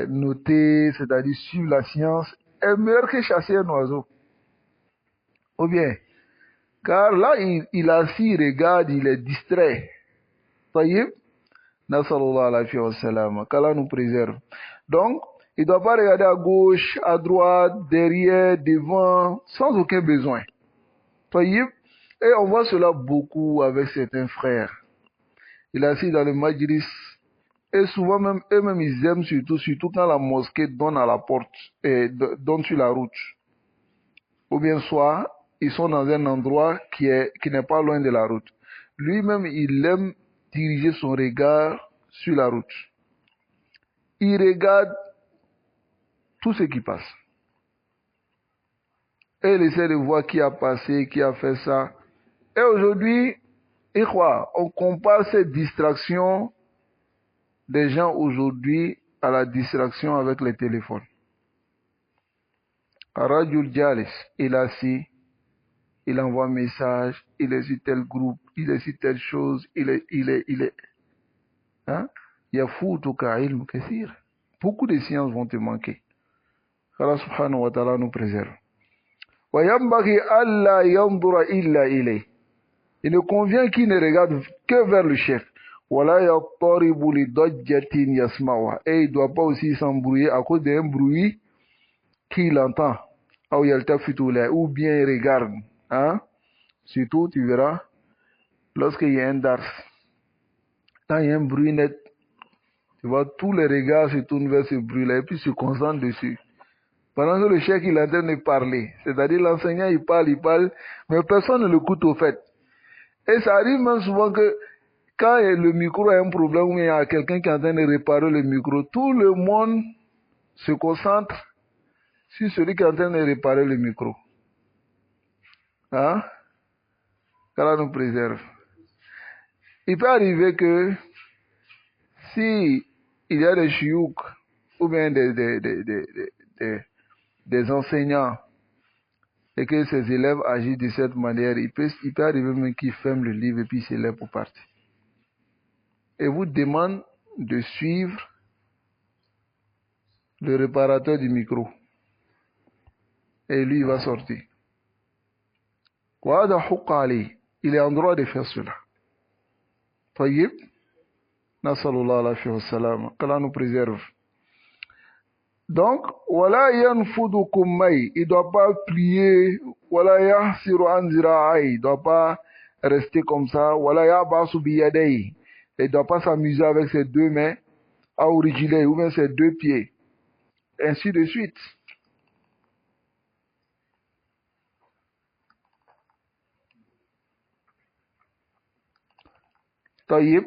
noter, c'est-à-dire suivre la science, est meilleur que chasser un oiseau. Ou bien, car là, il assis, il regarde, il est distrait. Taïb, Nassallallahu alayhi wa sallam, qu'Allah nous préserve. Donc, il ne doit pas regarder à gauche, à droite, derrière, devant, sans aucun besoin. Taïb, et on voit cela beaucoup avec certains frères. Il est assis dans le majlis, et souvent même, eux-mêmes, ils aiment surtout quand la mosquée donne à la porte, et donne sur la route. Ou bien soit, ils sont dans un endroit qui n'est pas loin de la route. Lui-même, il aime diriger son regard sur la route. Il regarde tout ce qui passe. Et il essaie de voir qui a passé, qui a fait ça. Et aujourd'hui, Ikhwa, on compare cette distraction des gens aujourd'hui à la distraction avec les téléphones. Rajul Jalis, il est assis, il envoie un message, il est sur tel groupe, il est sur telle chose, il est. Hein? Yafoutuka ilm kathir. Beaucoup de sciences vont te manquer. Allah subhanahu wa ta'ala nous préserve. Wa yambaghi alla yandura illa ilay. Il ne convient qu'il ne regarde que vers le chef. Wala yattaribu li dajjatin yasma'uha. Et il ne doit pas aussi s'embrouiller à cause d'un bruit qu'il entend. Ou bien il regarde. Hein? Surtout, tu verras, lorsqu'il y a un dars, quand il y a un bruit net, tu vois, tous les regards se tournent vers ce bruit-là et puis se concentrent dessus. Pendant que le chef il est en train de parler, c'est-à-dire l'enseignant il parle, mais personne ne l'écoute au fait. Et ça arrive même souvent que quand le micro a un problème ou il y a quelqu'un qui est en train de réparer le micro, tout le monde se concentre sur celui qui est en train de réparer le micro. Hein? Qu'Allah nous préserve. Il peut arriver que si il y a des chiouk ou bien des enseignants et que ces élèves agissent de cette manière, il peut arriver même qu'ils ferment le livre et puis ils s'élèvent pour partir. Et vous demande de suivre le réparateur du micro. Et lui, il va sortir. Il est en droit de faire cela. Tayyib, nasallallahu alayhi wa sallam, qu'Allah nous préserve. Donc, wala yanfudu kummay, il ne doit pas plier, wala yahsiru an zira'ay, il ne doit pas rester comme ça, wala yabasu biyadei, il ne doit pas s'amuser avec ses deux mains, ou rijilei, ou bien ses deux pieds, ainsi de suite. Tayyib.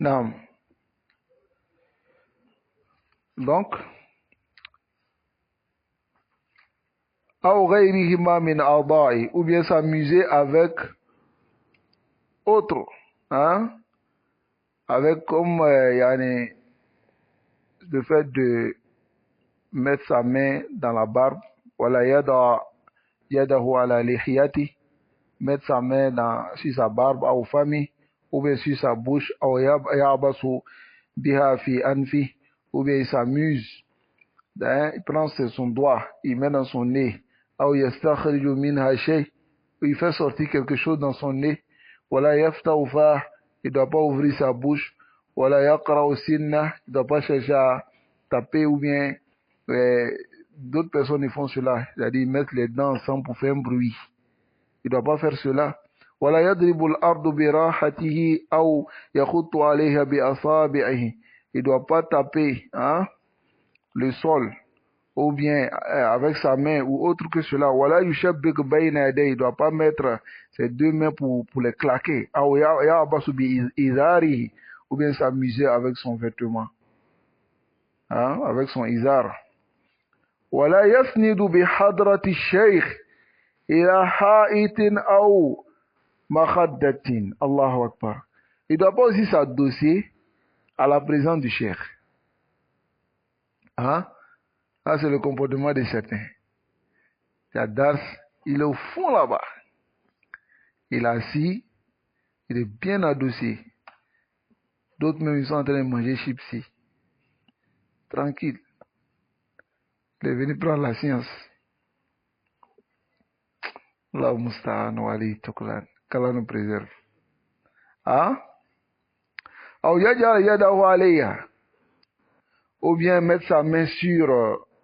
Naam. Donc, ou bien s'amuser avec autre, hein? Avec comme le fait de mettre sa main dans la barbe, voilà, yadahu ala lihiyati, mettre sa main sur sa barbe, ou famille, ou bien sur sa bouche, ou yabasu biha fi anfi, ou bien il s'amuse, il prend son doigt, il met dans son nez, ou yastakhriju minha shay, il fait sortir quelque chose dans son nez, voilà, yaftahu fa, il ne doit pas ouvrir sa bouche, voilà, yaqra'u sinna, il ne doit pas chercher à taper, ou bien d'autres personnes ils font cela, c'est-à-dire ils mettent les dents ensemble pour faire un bruit. Il ne doit pas faire cela. Voilà, yadribu al-ardu bi rahatihi ou yakhuttu alayha bi asabi'ihi. Il ne doit pas taper le sol ou bien avec sa main ou autre que cela. Voilà, yushabbik bayna yadayhi. Il ne doit pas mettre ses deux mains pour les claquer. Ou ya'basu bi izarihi, ou bien s'amuser avec son vêtement. Avec son izar. ولا يسند بحضرة الشيخ إلى حائط أو مخدة. الله أكبر. Il ne doit pas aussi s'adosser à la présence du cheikh. Ça c'est le comportement de certains. Dars, il est au fond là-bas. Il est assis, il est bien adossé. D'autres même ils sont en train de manger chipsi. Tranquille. Il est venu prendre la science. Allah musta'an wa alayhi tuklan. Qu'Allah nous préserve. Ou bien mettre sa main sur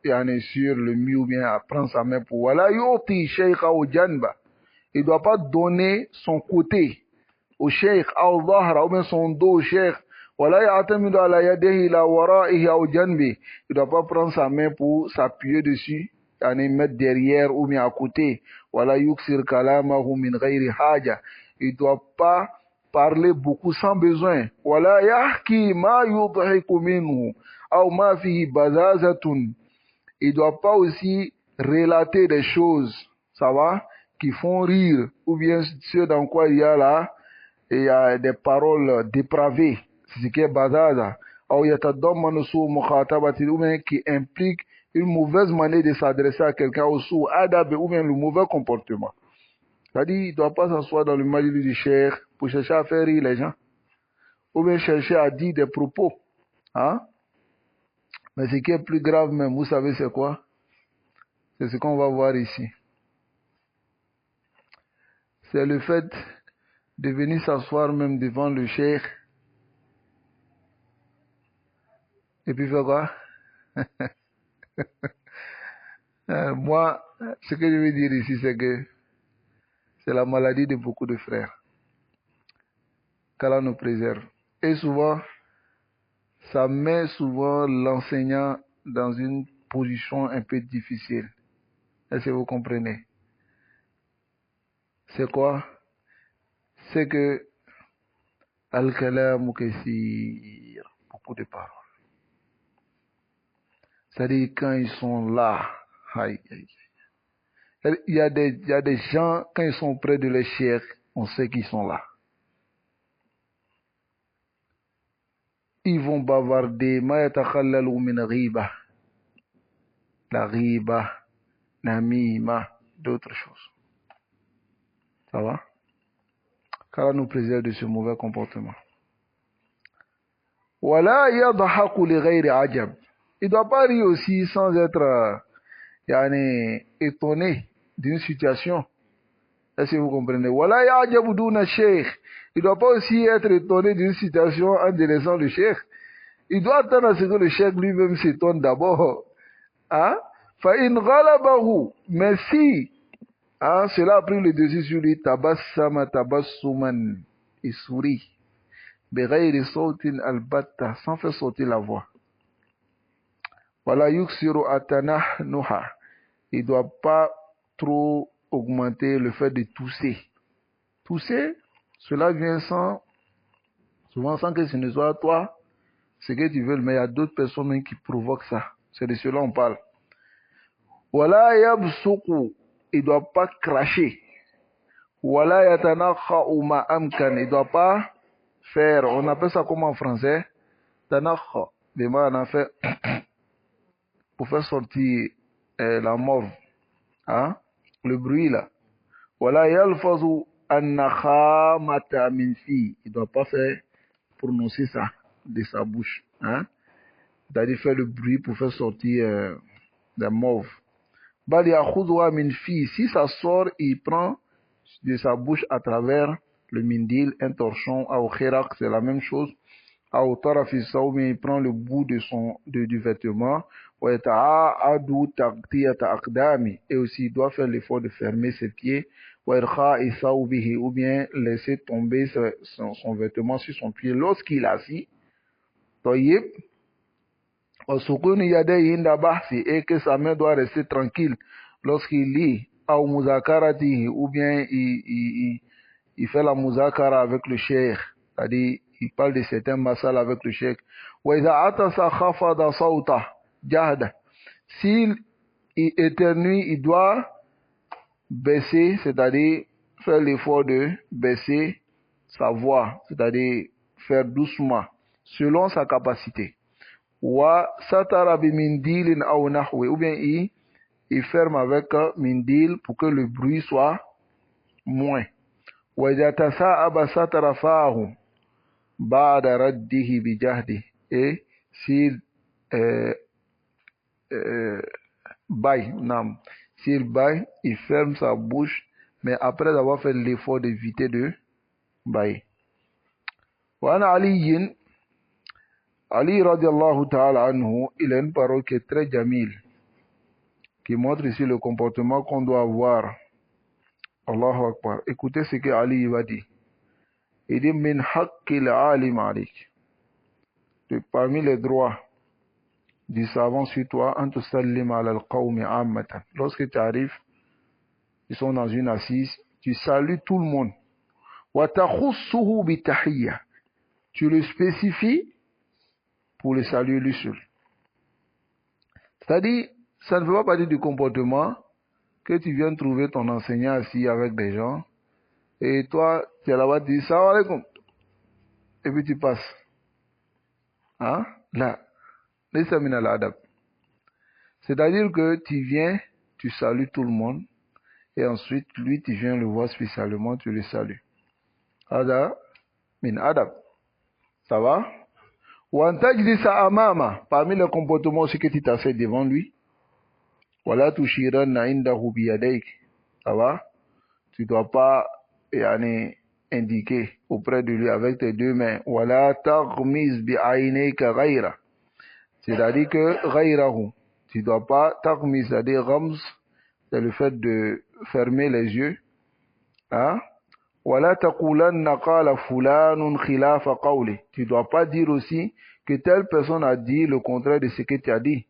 le mur, ou bien prendre sa main pour wala yuti shaykha ou janba. Il ne doit pas donner son côté au cheikh, ou bien son dos au cheikh. Wala ya'tamidu ala yadihi la wara'ihi ou janbi. Il ne doit pas prendre sa main pour s'appuyer dessus, mettre derrière ou bien à côté. Wala yuksir kalamahu min ghayri haja. Il ne doit pas parler beaucoup sans besoin. ولا يحكي ما يضحك منه أو ما فيه بزازة. Il ne doit pas aussi relater des choses, ça va, qui font rire, ou bien ce dans quoi il y a là, il y a des paroles dépravées, c'est ce qui est bazaza, ou yatadammanu suu mukhatabati, ou bien qui implique une mauvaise manière de s'adresser à quelqu'un, ou suu adab, ou bien le mauvais comportement. C'est-à-dire, il ne doit pas s'asseoir dans le majlis du cheikh pour chercher à faire rire les gens, ou bien chercher à dire des propos, hein. Mais ce qui est plus grave même, vous savez c'est quoi? C'est ce qu'on va voir ici. C'est le fait de venir s'asseoir même devant le cheikh et puis faire quoi? Moi, ce que je veux dire ici, c'est que c'est la maladie de beaucoup de frères. Qu'Allah nous préserve. Et souvent, ça met souvent l'enseignant dans une position un peu difficile. Est-ce que vous comprenez? C'est quoi? C'est que Al-Kalamu Kassir, beaucoup de paroles. C'est-à-dire quand ils sont là, aïe, aïe. Il y a des gens, quand ils sont près de les chers, on sait qu'ils sont là. Ils vont bavarder, ma yatakhallalu min ghiba, la ghiba, namima, d'autres choses. Ça va? Qu'Allah nous préserve de ce mauvais comportement. Wala yadhaku li ghayri ajab. Il ne doit pas rire aussi sans être étonné d'une situation. Est-ce que vous comprenez? Wala ya'jabu duna sheikh. Il ne doit pas aussi être étonné d'une situation en délaissant le cheikh. Il doit attendre à ce que le cheikh lui-même s'étonne d'abord. Hein? Fa'in ghalabahu. Mais si cela a pris le dessus sur lui, tabassama tabassuman. Il sourit. Bighayri sawtin albatta. Sans faire sortir la voix. Wala yuksiru atanahnuha. Il ne doit pas trop augmenter le fait de tousser. Tousser, cela vient souvent sans que ce ne soit toi, ce que tu veux, mais il y a d'autres personnes qui provoquent ça. C'est de cela qu'on parle. Wala yabsuqu, il ne doit pas cracher. Wala yatanakha'u ma amkan, il ne doit pas faire, on appelle ça comment en français? Tanakha, des mots on a fait pour faire sortir la morve, hein? Le bruit là. Wala yalfazu an-nakhamata min fi, il ne doit pas faire prononcer ça de sa bouche, hein? C'est-à-dire faire le bruit pour faire sortir la morve. Bal yakhudwa min fi, si ça sort, il prend de sa bouche à travers le mindil, un torchon, ou khiraq, c'est la même chose. Ou tarafi sawmi, il prend le bout du vêtement. Wa yata'adu taqtiyata aqdami, et aussi il doit faire l'effort de fermer ses pieds. Wa irkha'i sawbihi, ou bien laisser tomber son vêtement sur son pied lorsqu'il est assis. Tayyib. Wa sukuni yadayhi inda bahsi, et que sa main doit rester tranquille lorsqu'il lit. Ou muzakaratihi, ou bien il fait la muzakara avec le cheikh, c'est-à-dire il parle de certains masal avec le cheikh. Wa idha atasa khafada sawta jahda, s'il éternue, il doit baisser, c'est-à-dire faire l'effort de baisser sa voix, c'est-à-dire faire doucement selon sa capacité. Wa satara bi mindilin aw nahwi, ou bien il ferme avec mindil pour que le bruit soit moins. Wa idha tasa'aba satara fahu ba'da raddihi bi jahdi, et s'il baille, il ferme sa bouche, mais après avoir fait l'effort d'éviter de bailler. Wa ana Ali radiallahu ta'ala anhu, il a une parole qui est très jamil, qui montre ici le comportement qu'on doit avoir. Allahu Akbar. Écoutez ce que Ali va dire. Il dit min haqqil alim alik. Parmi les droits du savant sur toi, an tusallim ala al-qawmi ammatan. Lorsque tu arrives, ils sont dans une assise, tu salues tout le monde. وَتَخُصُّهُ بِالتَّحِيَّةِ. Tu le spécifies pour le saluer lui seul. C'est-à-dire, ça ne fait pas partie du comportement que tu viens trouver ton enseignant assis avec des gens et toi, tu es là-bas, tu dis salam alaikum et puis tu passes. Hein? Là, laysa min al-adab. C'est-à-dire que tu viens, tu salues tout le monde et ensuite, lui, tu viens le voir spécialement, tu le salues. Ada min adab. Ça va? Ou en tajlisa amama, parmi les comportements aussi que tu t'assieds devant lui. Wala tushiranna indahu biyadayk. Ça va? Tu ne dois pas indiquer auprès de lui avec tes deux mains. Wala taghmiz bi'aynayka ghayra. C'est-à-dire que ghayrahu. Tu ne dois pas taghmiz, c'est-à-dire rams, c'est le fait de fermer les yeux. Hein? Wala taqulanna qala fulanun khilafa qawli. Tu ne dois pas dire aussi que telle personne a dit le contraire de ce que tu as dit.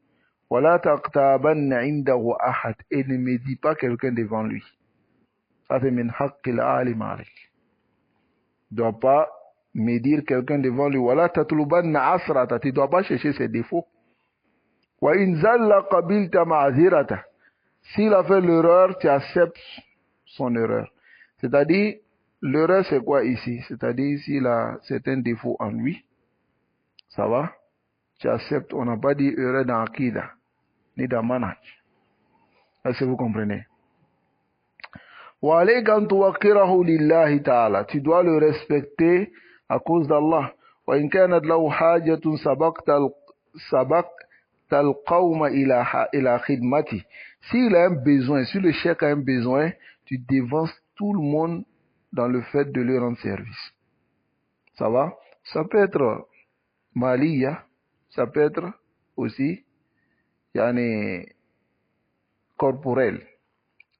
Wala taqtabanna indahu ahad. Et ne médis pas quelqu'un devant lui. Ça c'est min haqqil alim alik. Tu ne dois pas médire quelqu'un devant lui. Wala tatlubanna asrata. Tu ne dois pas chercher ses défauts. Wa in zalla qabilta ma'zirata. S'il a fait l'erreur, tu acceptes son erreur. C'est-à-dire, l'erreur c'est quoi ici? C'est-à-dire, s'il a certains défauts en lui, ça va? Tu acceptes. On n'a pas dit erreur dans Akida, ni dans Manhaj. Est-ce que vous comprenez? Tu dois le respecter à cause d'Allah. S'il a un besoin, si le cheikh a un besoin, tu devances tout le monde dans le fait de lui rendre service. Ça va? Ça peut être maliya, ça peut être aussi corporel.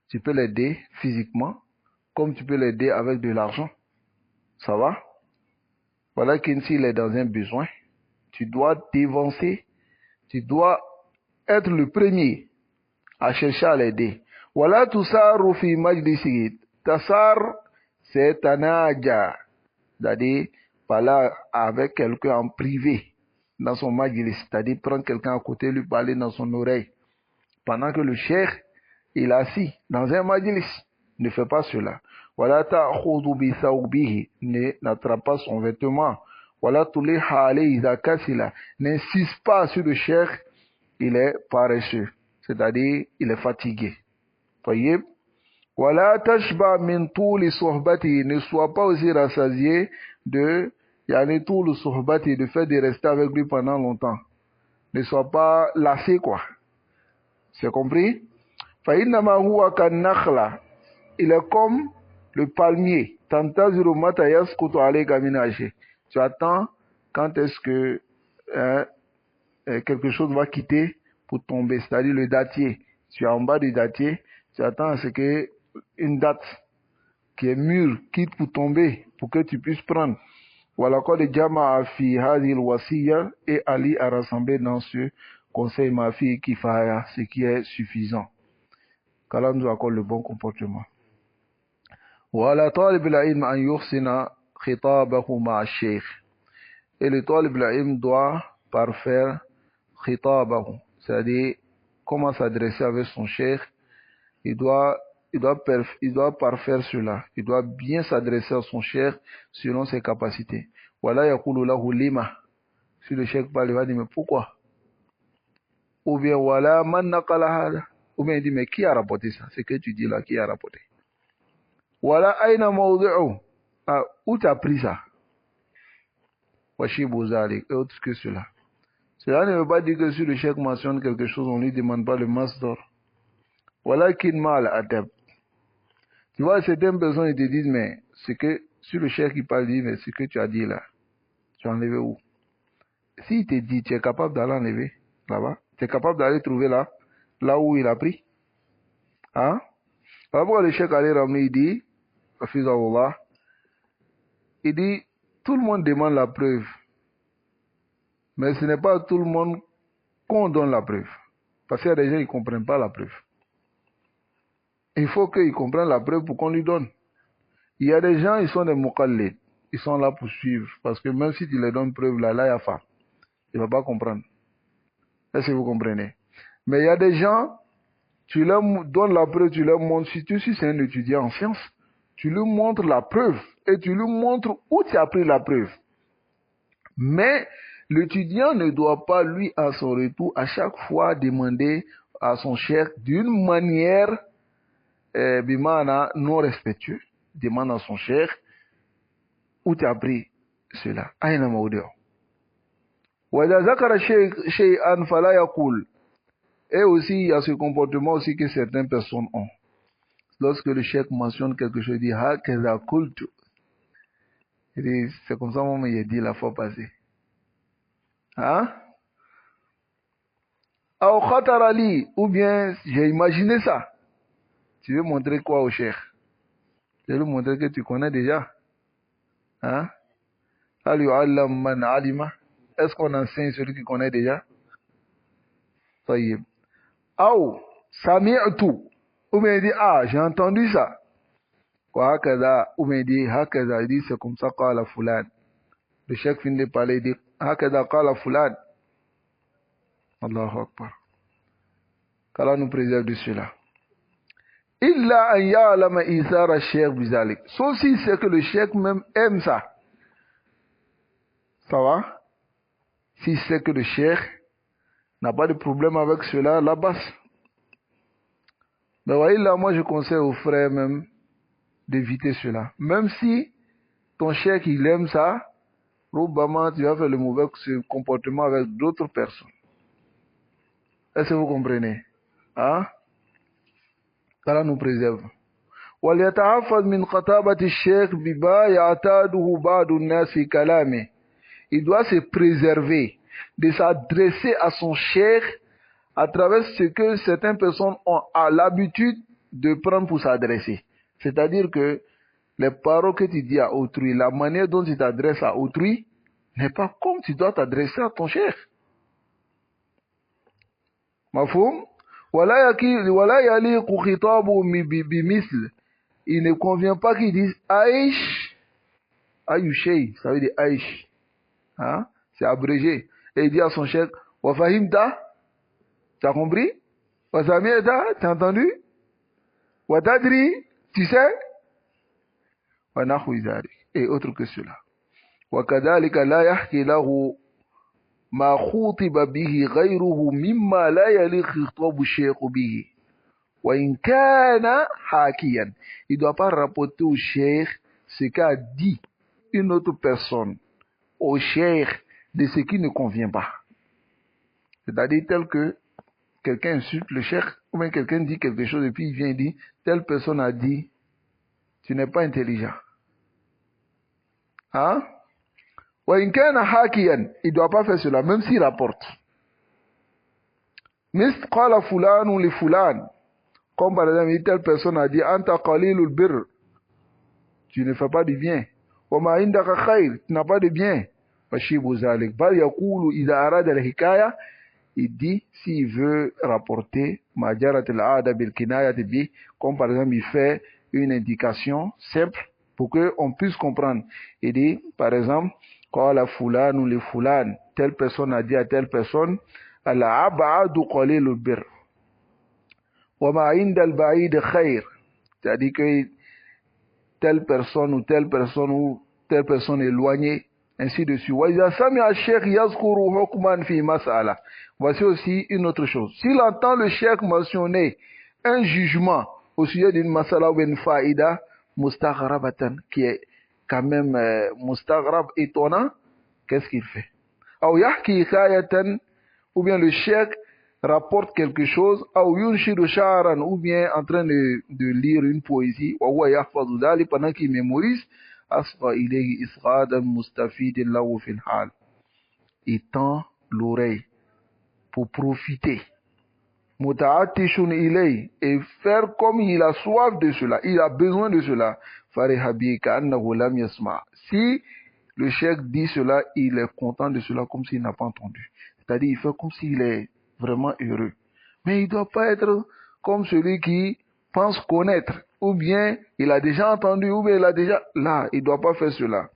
Tu peux l'aider physiquement, comme tu peux l'aider avec de l'argent. Ça va? Voilà qu'une s'il est dans un besoin, tu dois t'évancer, tu dois être le premier à chercher à l'aider. Voilà tout ça, Rufi Majlisi. Tassar, c'est tanaja. C'est-à-dire, parler avec quelqu'un en privé, dans son majlis. C'est-à-dire, prendre quelqu'un à côté, lui parler dans son oreille. Pendant que le cheikh, il est assis dans un majlis. Ne fais pas cela. Voilà ta'khudhu bi thawbihi. N'attrape pas son vêtement. Voilà tuliha alayhi idha kasila. N'insiste pas sur le cheikh, il est paresseux. C'est-à-dire, il est fatigué. Voyez? Voilà tashba min tuli suhbati. Ne sois pas aussi rassasié de tuli suhbati, de fait de rester avec lui pendant longtemps. Ne sois pas lassé, quoi. C'est compris? Fa'innama huwa kan-nakhla. Il est comme le palmier. Tantaziru mata yasqutu alayka min ashi. Tu attends quand est-ce que quelque chose va quitter pour tomber, c'est-à-dire le dattier. Tu es en bas du dattier, tu attends à ce que une date qui est mûre quitte pour tomber, pour que tu puisses prendre. Voilà quoi de jama'a fi hadhil wasiya, et Ali a rassemblé dans ce conseil ma fille kifaya, ce qui est suffisant. Qu'Allah nous accorde le bon comportement. Voilà talib al-ilm an yuhsina khitabahu ma'a shaykh. Et le talib al-ilm doit parfaire khitabahu, c'est-à-dire comment s'adresser avec son cheikh. Il doit parfaire cela. Il doit bien s'adresser à son cheikh selon ses capacités. Voilà yaqulu lahu lima. Si le cheikh parle, il va dire mais pourquoi? Ou bien voilà man naqala hada. Ou bien il dit mais qui a rapporté ça? C'est que tu dis là, qui a rapporté? Voilà aina mawdu'u. Où tu as pris ça? Washibu zalik. Et autre que cela. Cela ne veut pas dire que si le cheikh mentionne quelque chose, on ne lui demande pas le masdar. Voilà qu'il mal adab. Tu vois, certaines personnes, ils te disent, mais ce que, si le cheikh qui parle, dit, mais ce que tu as dit là, tu as enlevé où? S'il te dit, tu es capable d'aller enlever là-bas, tu es capable d'aller trouver là où il a pris. Hein? Après, le cheikh Ali Ramli, il dit, il dit, tout le monde demande la preuve. Mais ce n'est pas à tout le monde qu'on donne la preuve. Parce qu'il y a des gens qui ne comprennent pas la preuve. Il faut qu'ils comprennent la preuve pour qu'on lui donne. Il y a des gens, ils sont des muqallid. Ils sont là pour suivre. Parce que même si tu les donnes preuve, là, il y a fa. Il ne va pas comprendre. Est-ce que vous comprenez? Mais il y a des gens, tu leur donnes la preuve, tu leur montres. Si c'est un étudiant en sciences, tu lui montres la preuve. Et tu lui montres où tu as pris la preuve. Mais l'étudiant ne doit pas, lui, à son retour, à chaque fois demander à son cheikh d'une manière bimana non respectueuse. Demande à son cheikh où tu as pris cela. Aïna maudéo. وإذا ذكر شيئا فلا يقول. Et aussi, il y a ce comportement aussi que certaines personnes ont. Lorsque le cheikh mentionne quelque chose, il dit hakaza qultu. C'est comme ça que il a dit la fois passée. Hein? Aw khatara li, ou bien j'ai imaginé ça. Tu veux montrer quoi au cheikh? Tu veux lui montrer que tu connais déjà. Hein? Hal yu'allam man alima. Est-ce qu'on enseigne celui qui connaît déjà? Tayyib. Aw sami'tu. Ou bien il dit, ah, j'ai entendu ça. وهكذا ou bien il dit, hakaza, il dit, c'est comme ça qala fulan. Le cheikh finit de parler, il dit, hakaza qala fulan. Allahu Akbar. Qu'Allah nous préserve de cela. Illa an ya'lama isara cheikh bizalik. Sauf si c'est que le cheikh même aime ça. Ça va? Si c'est que le cheikh n'a pas de problème avec cela, la basse. Mais voyez là, moi je conseille aux frères même d'éviter cela. Même si ton cheikh il aime ça, probablement tu vas faire le mauvais comportement avec d'autres personnes. Est-ce que vous comprenez? Hein? qu'Allah nous préserve. وَلْيَتَعَفَّظْ مِنْ خَطَابَةِ الشَّيْخِ بِمَا يَعْتَادُهُ بَعْضُ النَّاسِ فِي كَلَامِهِ. Il doit se préserver de s'adresser à son cheikh à travers ce que certaines personnes ont l'habitude de prendre pour s'adresser. C'est-à-dire que les paroles que tu dis à autrui, la manière dont tu t'adresses à autrui, n'est pas comme tu dois t'adresser à ton cheikh. Mafhoum? وَلَا يَلِيقُ خِطَابُهُ بِمِثْلِ. Il ne convient pas qu'ils disent Aïch, Aïchei, ça veut dire Aïch. Hein? C'est abrégé. Et il dit à son cheikh, Wafahimta, tu as compris? Wasamieta, tu as entendu? Watadri, tu sais? Wanahu izari. Et autre que cela. وكذلك لا يحكي له ما خُطِب به غيره مما لا يليق خطاب الشيخ به. وإن كان حاكيا. Il ne doit pas rapporter au cheikh ce qu'a dit une autre personne au cheikh de ce qui ne convient pas. C'est-à-dire tel que quelqu'un insulte le cheikh, ou bien quelqu'un dit quelque chose et puis il vient et dit, telle personne a dit, tu n'es pas intelligent. Hein? Il ne doit pas faire cela, même s'il rapporte. Mist qala fulan ou li fulan. Comme par exemple, telle personne a dit, anta qalilul birr. Tu ne fais pas du bien. Wa ma indaka khayr. Tu n'as pas de bien. Fashibu zalik. Bal yakulu idha arada al-hikaya. Il dit, s'il veut rapporter, majarat al-aada bil kinayat bi, comme par exemple, il fait une indication simple pour qu'on puisse comprendre. Il dit, par exemple, qala fulan ou li fulan. Telle personne a dit à telle personne, ala ab'adu qalilul birr. Wa ma inda al-ba'id khayr. C'est-à-dire que telle personne ou telle personne ou telle personne éloignée, ainsi de suite. Voici aussi une autre chose. S'il entend le cheikh mentionner un jugement au sujet d'une masala ou une faïda, mustaghrabatan, qui est quand même mustaghrab, étonnant, qu'est-ce qu'il fait? Ou bien le cheikh rapporte quelque chose, ou bien en train de lire une poésie, pendant qu'il mémorise, il tend l'oreille pour profiter. Et faire comme il a soif de cela, il a besoin de cela. Si le cheikh dit cela, il est content de cela comme s'il n'a pas entendu. C'est-à-dire, il fait comme s'il est vraiment heureux. Mais il ne doit pas être comme celui qui pense connaître, ou ou bien il a déjà entendu, ou bien il a déjà... Là, il ne doit pas faire cela.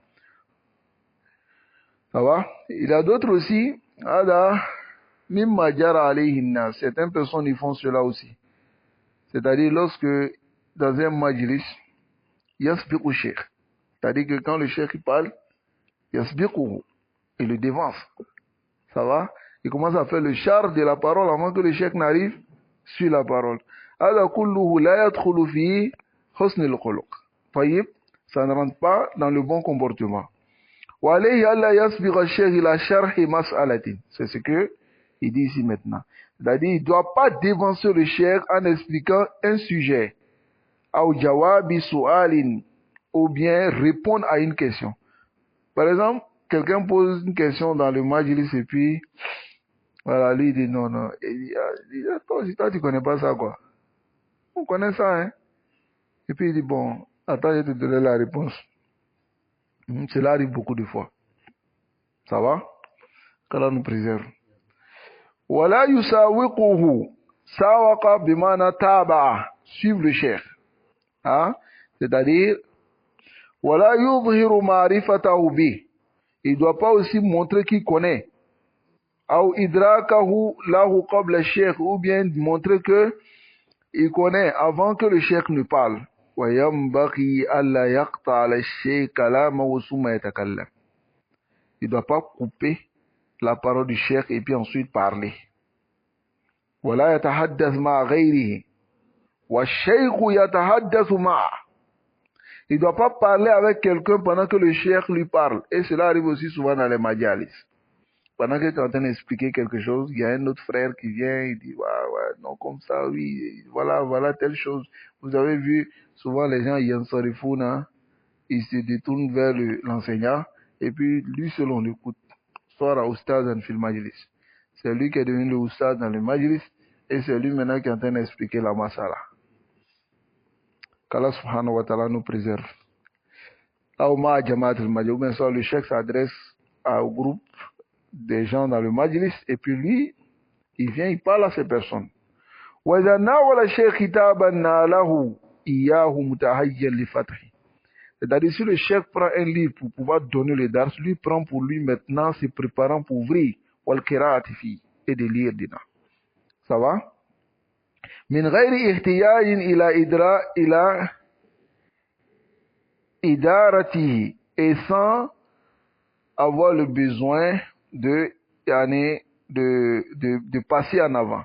Ça va? Il y a d'autres aussi. Certaines personnes ils font cela aussi. C'est-à-dire lorsque dans un majlis, yasbiqu sheikh. C'est-à-dire que quand le cheikh parle, yasbiquhu, il le dévance. Ça va? Il commence à faire le char de la parole avant que le cheikh n'arrive sur la parole. هذا كله لا يدخل في حسن الخلق. طيب, ça ne rentre pas dans le bon comportement. وعليه ألا يسبق الشيخ إلى شرح مسألة. C'est ce que il dit ici maintenant. C'est-à-dire, il ne doit pas dévancer le cheikh en expliquant un sujet. أو جواب سؤال, ou bien répondre à une question. Par exemple, quelqu'un pose une question dans le majlis et puis voilà, lui il dit non, non. Il dit, toi tu connais pas ça quoi. On connaît ça, hein. Et puis il dit bon, attends, je te donner la réponse. Cela arrive beaucoup de fois. Ça va? Qu'Allah nous préserve. Wala yusawiquhu. Sawaqa bimana taba'a. Suivre le cheikh. Hein? C'est-à-dire, wala yudhiru ma'rifatahu bi. Il ne doit pas aussi montrer qu'il connaît. Ou idrakahu lahu qabla al-cheikh, ou bien montrer que il connaît avant que le cheikh ne parle. وينبغي ألا يقطع الشيخ كلامه ثم يتكلم. Il ne doit pas couper la parole du cheikh et puis ensuite parler. ولا يتحدث مع غيره والشيخ يتحدث معه. Il ne doit pas parler avec quelqu'un pendant que le cheikh lui parle. Et cela arrive aussi souvent dans les majalis. Pendant que tu es en train d'expliquer quelque chose, il y a un autre frère qui vient, il dit, ouais, non, comme ça, oui, voilà telle chose. Vous avez vu, souvent les gens, ils se détournent vers l'enseignant, et puis lui seul on l'écoute. Soit Oustaz en fil majlis. C'est lui qui est devenu le Oustaz dans le majlis, et c'est lui maintenant qui est en train d'expliquer la masala. Qu'Allah subhanahu wa ta'ala nous préserve. Aouma Jamaat al-Majlis, ou bien soit le cheikh s'adresse au groupe des gens dans le majlis, et puis lui, il vient, il parle à ces personnes. وَإِذَا نَاوَلَ الشَّيْخ كِتَابًا نَالَهُ إِيَّاهُ مُتَهَيًّا لِفَتْحِ. C'est-à-dire, si le cheikh prend un livre pour pouvoir donner le dars, lui prend pour lui maintenant, se préparant pour ouvrir, وَالْقِرَاءَةِ فِيهِ, et de lire dedans. Ça va? مِنْ غَيْرِ احْتِيَاجٍ إِلَى إِدَارَتِهِ, et sans avoir le besoin de passer en avant.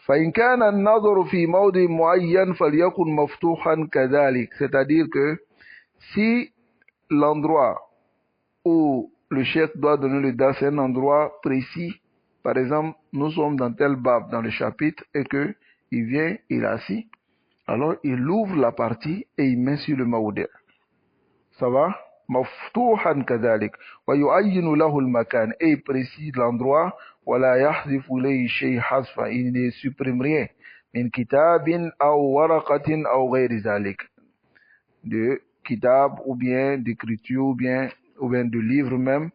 فإن كان النظر في موضع معين فليكن مفتوحا كذلك. C'est-à-dire que si l'endroit où le cheikh doit donner le dars c'est un endroit précis, par exemple nous sommes dans tel bab dans le chapitre et que il vient, il est assis, alors il ouvre la partie et il met sur le maouder. Ça va? مفتوحا كذلك ويعين له المكان, et il précise l'endroit. ولا يحذف إليه شيء حذفا, il ne supprime rien. من كتاب أو ورقة أو غير ذلك, de kitab ou bien d'écriture ou bien de livre même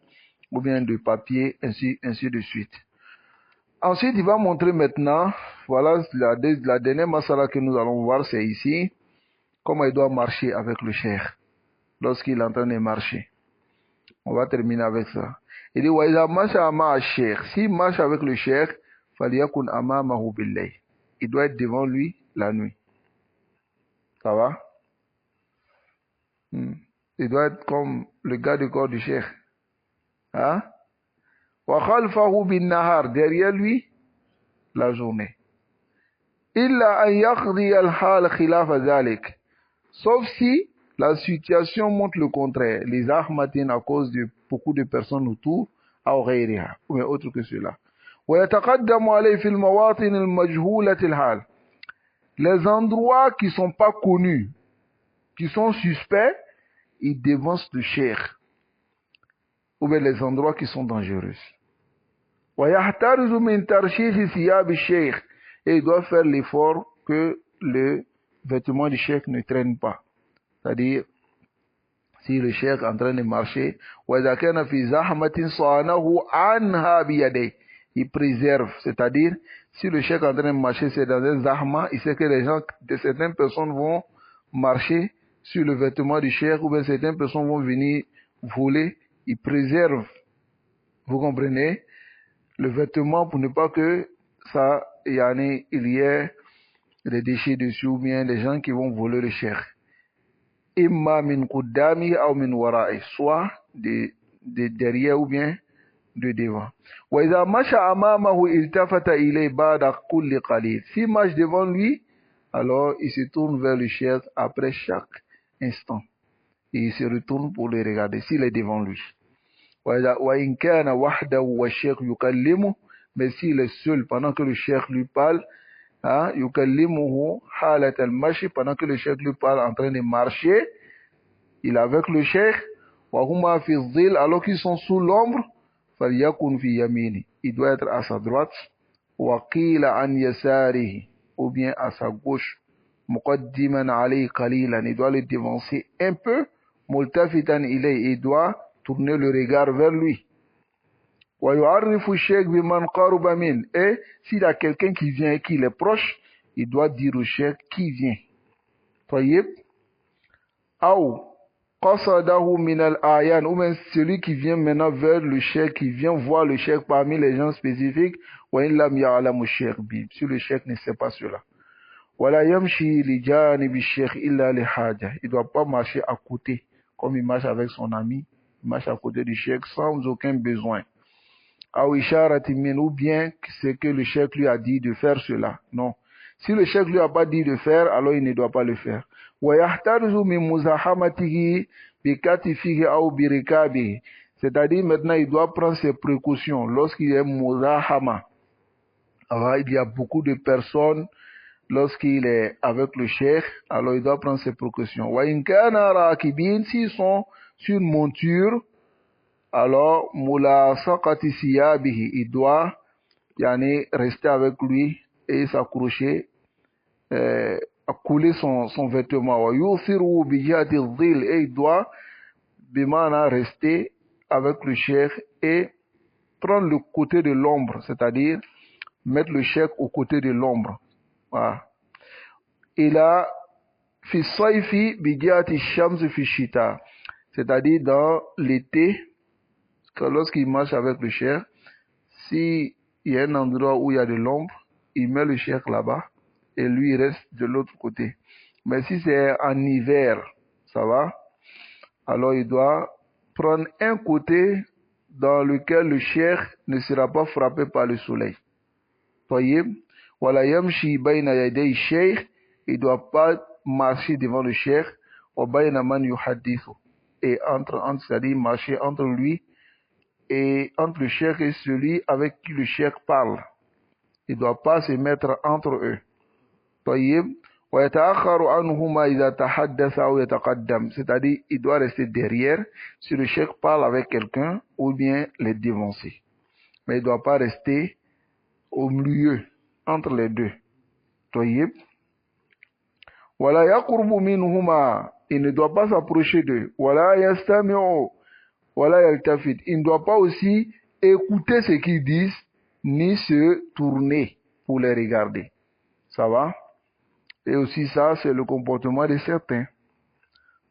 ou bien de papier, ainsi de suite. Ensuite il va montrer maintenant, voilà la dernière masala que nous allons voir, c'est ici comment il doit marcher avec le cheikh lorsqu'il est en train de marcher. On va terminer avec ça. Il dit, وَإِذَا مَشَى مَعَ الشَّيْخِ, s'il marche avec le cheikh, فَلْيَكُنْ أَمَامَهُ بِاللَّيْلِ, il doit être devant lui la nuit. Ça va? Il doit être comme le gars du corps du cheikh. Hein? وَخَلْفَهُ بِالنَّهَارِ, derrière lui, la journée. إِلَّا أَنْ يَقْضِيَ الْحَالَ خِلَافَ ذَلِكَ, sauf si la situation montre le contraire. Les ahmatin à cause de beaucoup de personnes autour, ou bien autre que cela. ويتقدم عليه في المواطن المجهولة الحال. Les endroits qui ne sont pas connus, qui sont suspects, ils dévancent le cheikh. Ou bien les endroits qui sont dangereux. ويحترز من ترشيح ثياب الشيخ, et il doit faire l'effort que le vêtement du cheikh ne traîne pas. C'est-à-dire, si le cheikh est en train de marcher, il préserve, c'est-à-dire, Si le cheikh est en train de marcher, c'est dans un zahma, il sait que les gens, certaines personnes vont marcher sur le vêtement du cheikh, ou bien certaines personnes vont venir voler, il préserve, vous comprenez, le vêtement pour ne pas que ça, il y ait des déchets dessus, ou bien des gens qui vont voler le cheikh. Imma min quddami ou min wara'i, soit de derrière ou bien de devant. Wa idha masha amamahu iltafata ilay ba'da kulli qalil. S'il marche devant lui, alors il se tourne vers le cheikh après chaque instant. Et il se retourne pour le regarder s'il est devant lui. Wa in kana wahdahu wa cheikh yukallimu, mais s'il est seul pendant que le cheikh lui parle, yukallimuhu halat al-mashi, pendant que le cheikh lui parle en train de marcher, il est avec le cheikh, wa huma fi dhil, alors qu'ils sont sous l'ombre, falyakun fi yamini, il doit être à sa droite, wa qila an yasarihi, ou bien à sa gauche, muqaddiman alayhi qalilan, il doit le devancer un peu, multafitan ilay, il doit tourner le regard vers lui. Wa yu'arrifu cheikh biman qaruba min, et s'il y a quelqu'un qui vient et qui est proche, il doit dire au cheikh qui vient. Tayyib. Aou qasadahu min al-ayan, ou même celui qui vient maintenant vers le cheikh, qui vient voir le cheikh parmi les gens spécifiques, wa in lam ya'lamu cheikh bi, si le cheikh ne sait pas cela. Wala yamshi li janibi cheikh illa li haja, il ne doit pas marcher à côté, comme il marche avec son ami, il marche à côté du cheikh sans aucun besoin. Ou bien c'est que le cheikh lui a dit de faire cela. Non. Si le cheikh lui a pas dit de faire, alors il ne doit pas le faire. C'est-à-dire maintenant il doit prendre ses précautions lorsqu'il est muzahama. Alors il y a beaucoup de personnes lorsqu'il est avec le cheikh, alors il doit prendre ses précautions. S'ils sont sur une monture, alors moula saqati siyabihi, il doit rester avec lui et s'accrocher, à couler son vêtement. Wa yusiru bi jihati dhil, et il doit bimana rester avec le cheikh et prendre le côté de l'ombre, c'est-à-dire mettre le cheikh au côté de l'ombre. Voilà. Il a fi sayfi bi jihati shams fi shita, c'est-à-dire dans l'été, lorsqu'il marche avec le cheikh, s'il y a un endroit où il y a de l'ombre, il met le cheikh là-bas et lui il reste de l'autre côté. Mais si c'est en hiver, ça va, alors il doit prendre un côté dans lequel le cheikh ne sera pas frappé par le soleil. Voyez, wala yamshi bayna yaday cheikh, il ne doit pas marcher devant le cheikh, wa bayna man yuhaddithu, et c'est-à-dire marcher entre lui et entre le cheikh et celui avec qui le cheikh parle. Il ne doit pas se mettre entre eux. C'est-à-dire il doit rester derrière si le cheikh parle avec quelqu'un ou bien les dévancer. Mais il ne doit pas rester au milieu entre les deux. Il ne doit pas s'approcher d'eux. Il ne doit pas aussi écouter ce qu'ils disent, ni se tourner pour les regarder. Ça va? Et aussi ça, c'est le comportement de certains.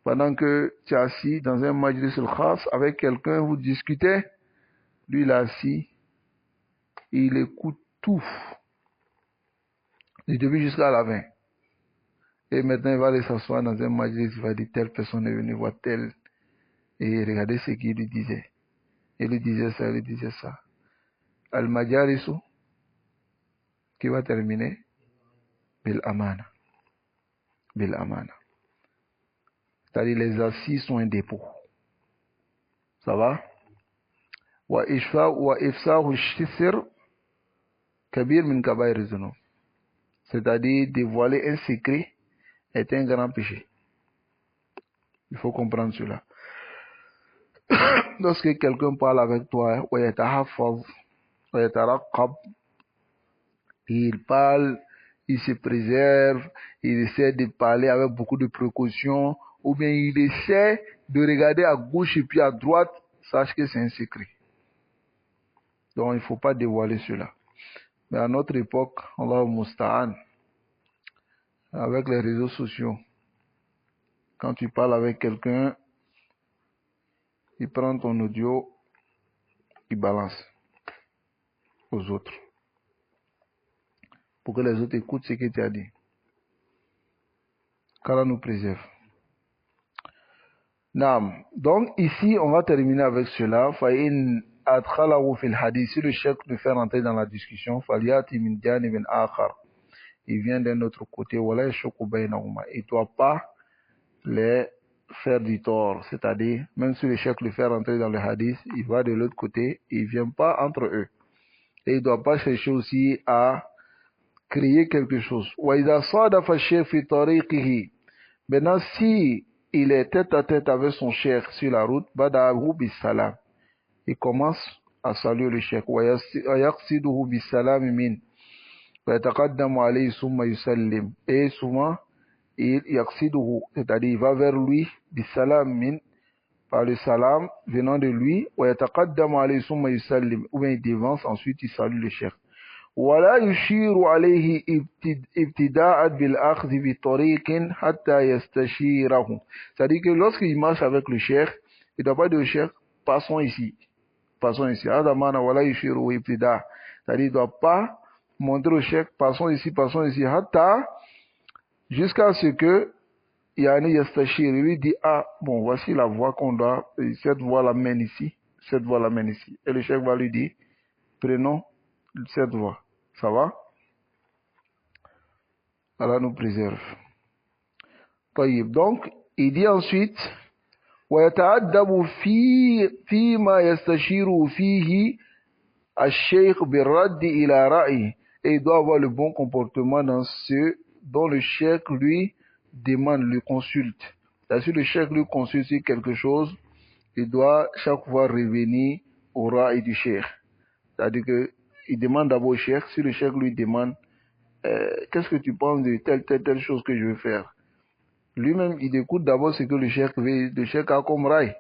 Pendant que tu es assis dans un majlis al-khas avec quelqu'un, vous discutez, lui il est assis, il écoute tout, du début jusqu'à la fin. Et maintenant il va aller s'asseoir dans un majlis, il va dire telle personne est venue voir telle, et regardez ce qu'il lui disait. Il lui disait ça, il lui disait ça. Al-Majalisu, qui va terminer, Bil Amana. Bil Amana. C'est-à-dire les assises sont un dépôt. Ça va? Wa ifsahu shisir kabir min kabair zunub. C'est-à-dire dévoiler un secret est un grand péché. Il faut comprendre cela. Lorsque quelqu'un parle avec toi, il parle, il se préserve, il essaie de parler avec beaucoup de précautions, ou bien il essaie de regarder à gauche et puis à droite, sache que c'est un secret. Donc il ne faut pas dévoiler cela. Mais à notre époque, Allah Musta'an, avec les réseaux sociaux, quand tu parles avec quelqu'un, il prend ton audio, il balance aux autres, pour que les autres écoutent ce que tu as dit. Qu'Allah nous préserve. Naam. Donc ici, on va terminer avec cela. فَإِنْ أَدْخَلَهُ فِي الْحَدِيثِ. Si le cheikh nous fait rentrer dans la discussion, فَلْيَأْتِ مِنْ جَانِبٍ آخَرٍ. Il vient d'un autre côté. وَلَا يَشُقُّ بَيْنَهُمَا. Il ne doit pas les faire du tort. C'est-à-dire, même si le cheikh le fait rentrer dans le hadith, il va de l'autre côté, il ne vient pas entre eux. Et il ne doit pas chercher aussi à créer quelque chose. وَإِذَا صَادَفَ الشَّيْخ فِي طَرِيقِهِ. Maintenant, si il est tête à tête avec son cheikh sur la route, bada'ahu bis-salam. Il commence à saluer le cheikh. وَيَقْصِدُهُ بِالسَّلَامِ مِنْ وَيَتَقَدَّمُ عَلَيْهِ ثُمَّ يُسَلِّمُ. Et souvent, il yaqsiduhu, c'est-à-dire il va vers lui bis-salam min, par le salam venant de lui, وَيَتَقَدَّمُ عَلَيْهِ ثُمَّ يُسَلِّمُ. Ou bien il devance, ensuite il salue le cheikh. ولا يشير عليه ابتداء بالأخذ بطريق حتى يستشيره. C'est-à-dire que lorsqu'il marche avec le cheikh, il ne doit pas dire au cheikh, passons ici, passons ici. هذا معنى ولا يشير ابتداء. C'est-à-dire il ne doit pas montrer au cheikh, passons ici, حتى, jusqu'à ce que yani yastashir, lui dit, ah bon, voici la voie qu'on doit, cette voie la mène ici, cette voie la mène ici. Et le cheikh va lui dire, prenons cette voie. Ça va? Allah nous préserve. طيب. Donc, il dit ensuite, ويتأدب فيما يستشير فيه الشيخ بالرد إلى رأيه. Et il doit avoir le bon comportement dans ce dont le cheikh lui demande, lui consulte. Si le cheikh lui consulte sur quelque chose, il doit chaque fois revenir au ra'i du cheikh. C'est-à-dire qu'il demande d'abord au cheikh. Si le cheikh lui demande, qu'est-ce que tu penses de telle chose que je veux faire? Lui-même, il écoute d'abord ce que le cheikh a comme rail.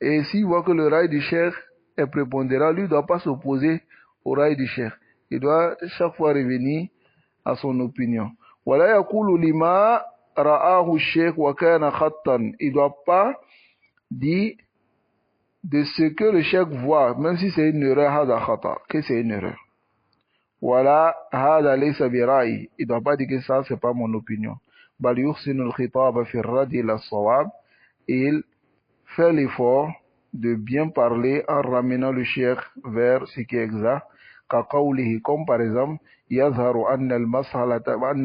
Et s'il voit que le rail du cheikh est prépondérant, lui ne doit pas s'opposer au rail du cheikh. Il doit chaque fois revenir à son opinion. وَلَا يَقُولُ لِمَا رَآهُ الشَّيْخُ وَكَانَ خَطًّا. Il ne doit pas dire de ce que le cheikh voit, même si c'est une erreur, هذا خطأ, que c'est une erreur. Voilà, هذا ليس برأيي. Il ne doit pas dire que ça, c'est pas mon opinion. بل يحسن الخطاب في الرد إلى الصواب. Il fait l'effort de bien parler en ramenant le cheikh vers ce qui est exact. كقوله, comme par exemple, يظهر أن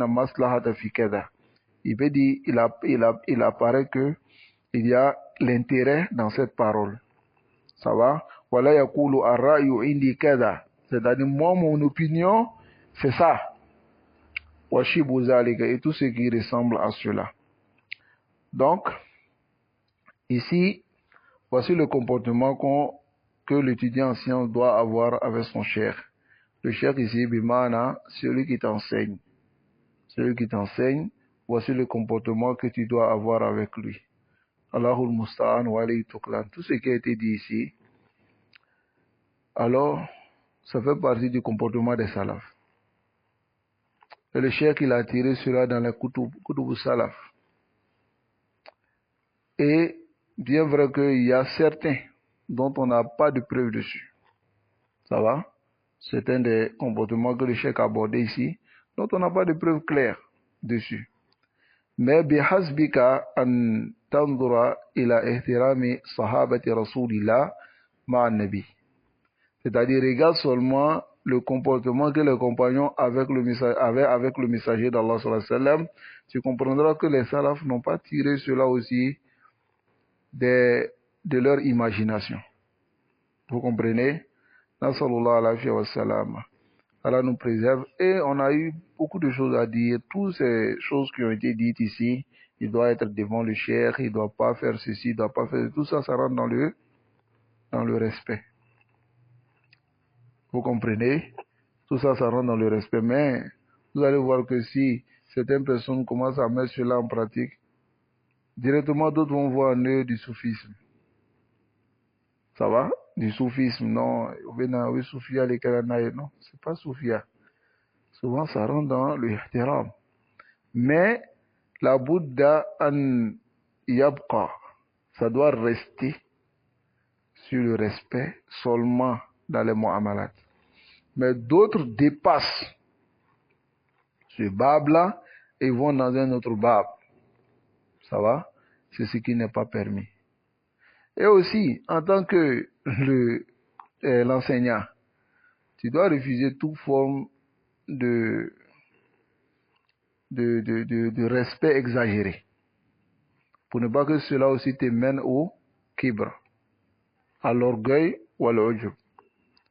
المصلحة في كذا. Il veut dire, il apparaît que il y a l'intérêt dans cette parole. Ça va? ولا يقول الرأي عندي كذا. C'est-à-dire, moi, mon opinion, c'est ça. Et tout ce qui ressemble à cela. Donc, ici, voici le comportement que l'étudiant en sciences doit avoir avec son cheikh. Le cheikh ici, bimana, celui qui t'enseigne. Celui qui t'enseigne, voici le comportement que tu dois avoir avec lui. Allahul Musta'an wa alayhi tuklan. Tout ce qui a été dit ici, alors, ça fait partie du comportement des salafs. Et le cheikh, il a tiré cela dans les Kutub Salaf. Et bien vrai qu'il y a certains dont on n'a pas de preuve dessus. Ça va? C'est un des comportements que le cheikh a abordé ici, dont on n'a pas de preuve claire dessus. Mais bihasbika an tandura ila ihtirami sahabati rasulillah ma'an nabi. C'est-à-dire, regarde seulement le comportement que les compagnons avaient avec le messager d'Allah sallallahu alayhi wa sallam. Tu comprendras que les salafs n'ont pas tiré cela aussi de leur imagination. Vous comprenez? Nasallallahu alayhi wa sallam. Allah nous préserve. Et on a eu beaucoup de choses à dire. Toutes ces choses qui ont été dites ici, il doit être devant le cheikh, il ne doit pas faire ceci, il ne doit pas faire... Tout ça, ça rentre dans le respect. Vous comprenez? Tout ça, ça rentre dans le respect. Mais vous allez voir que si certaines personnes commencent à mettre cela en pratique, directement d'autres vont voir en eux du soufisme. Ça va? Du soufisme, non. Oui, soufia, les Kananaï, non. C'est pas soufia. Souvent, ça rentre dans le ihtiram. Mais, la Bouddha an yabqa, ça doit rester sur le respect seulement dans les mu'amalat. Mais d'autres dépassent ce bab-là et vont dans un autre bab. Ça va? C'est ce qui n'est pas permis. Et aussi, en tant que l'enseignant, tu dois refuser toute forme de respect exagéré. Pour ne pas que cela aussi te mène au kibr, à l'orgueil ou à l'ujub.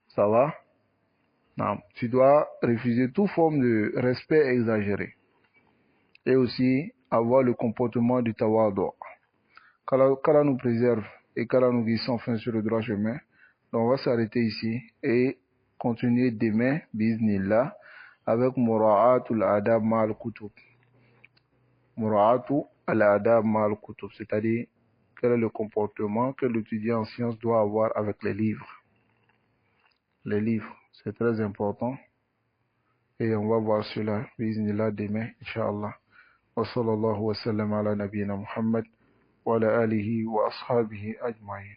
Ça va? Non. Tu dois refuser toute forme de respect exagéré. Et aussi avoir le comportement du tawadu. Qu'Allah nous préserve et qu'Allah nous guide sans fin sur le droit chemin. Donc on va s'arrêter ici et continuer demain, biznillah, avec Mura'atul Adab Ma'al Kutub. Mura'atu al-Adab Ma'al Kutub, c'est-à-dire quel est le comportement que l'étudiant en sciences doit avoir avec les livres. Les livres, c'est très important. Et on va voir cela, biznillah, demain, Inch'Allah. Wa sallallahu wa sallam ala nabiyyina Muhammad wa ala alihi wa ashabihi ajma'in.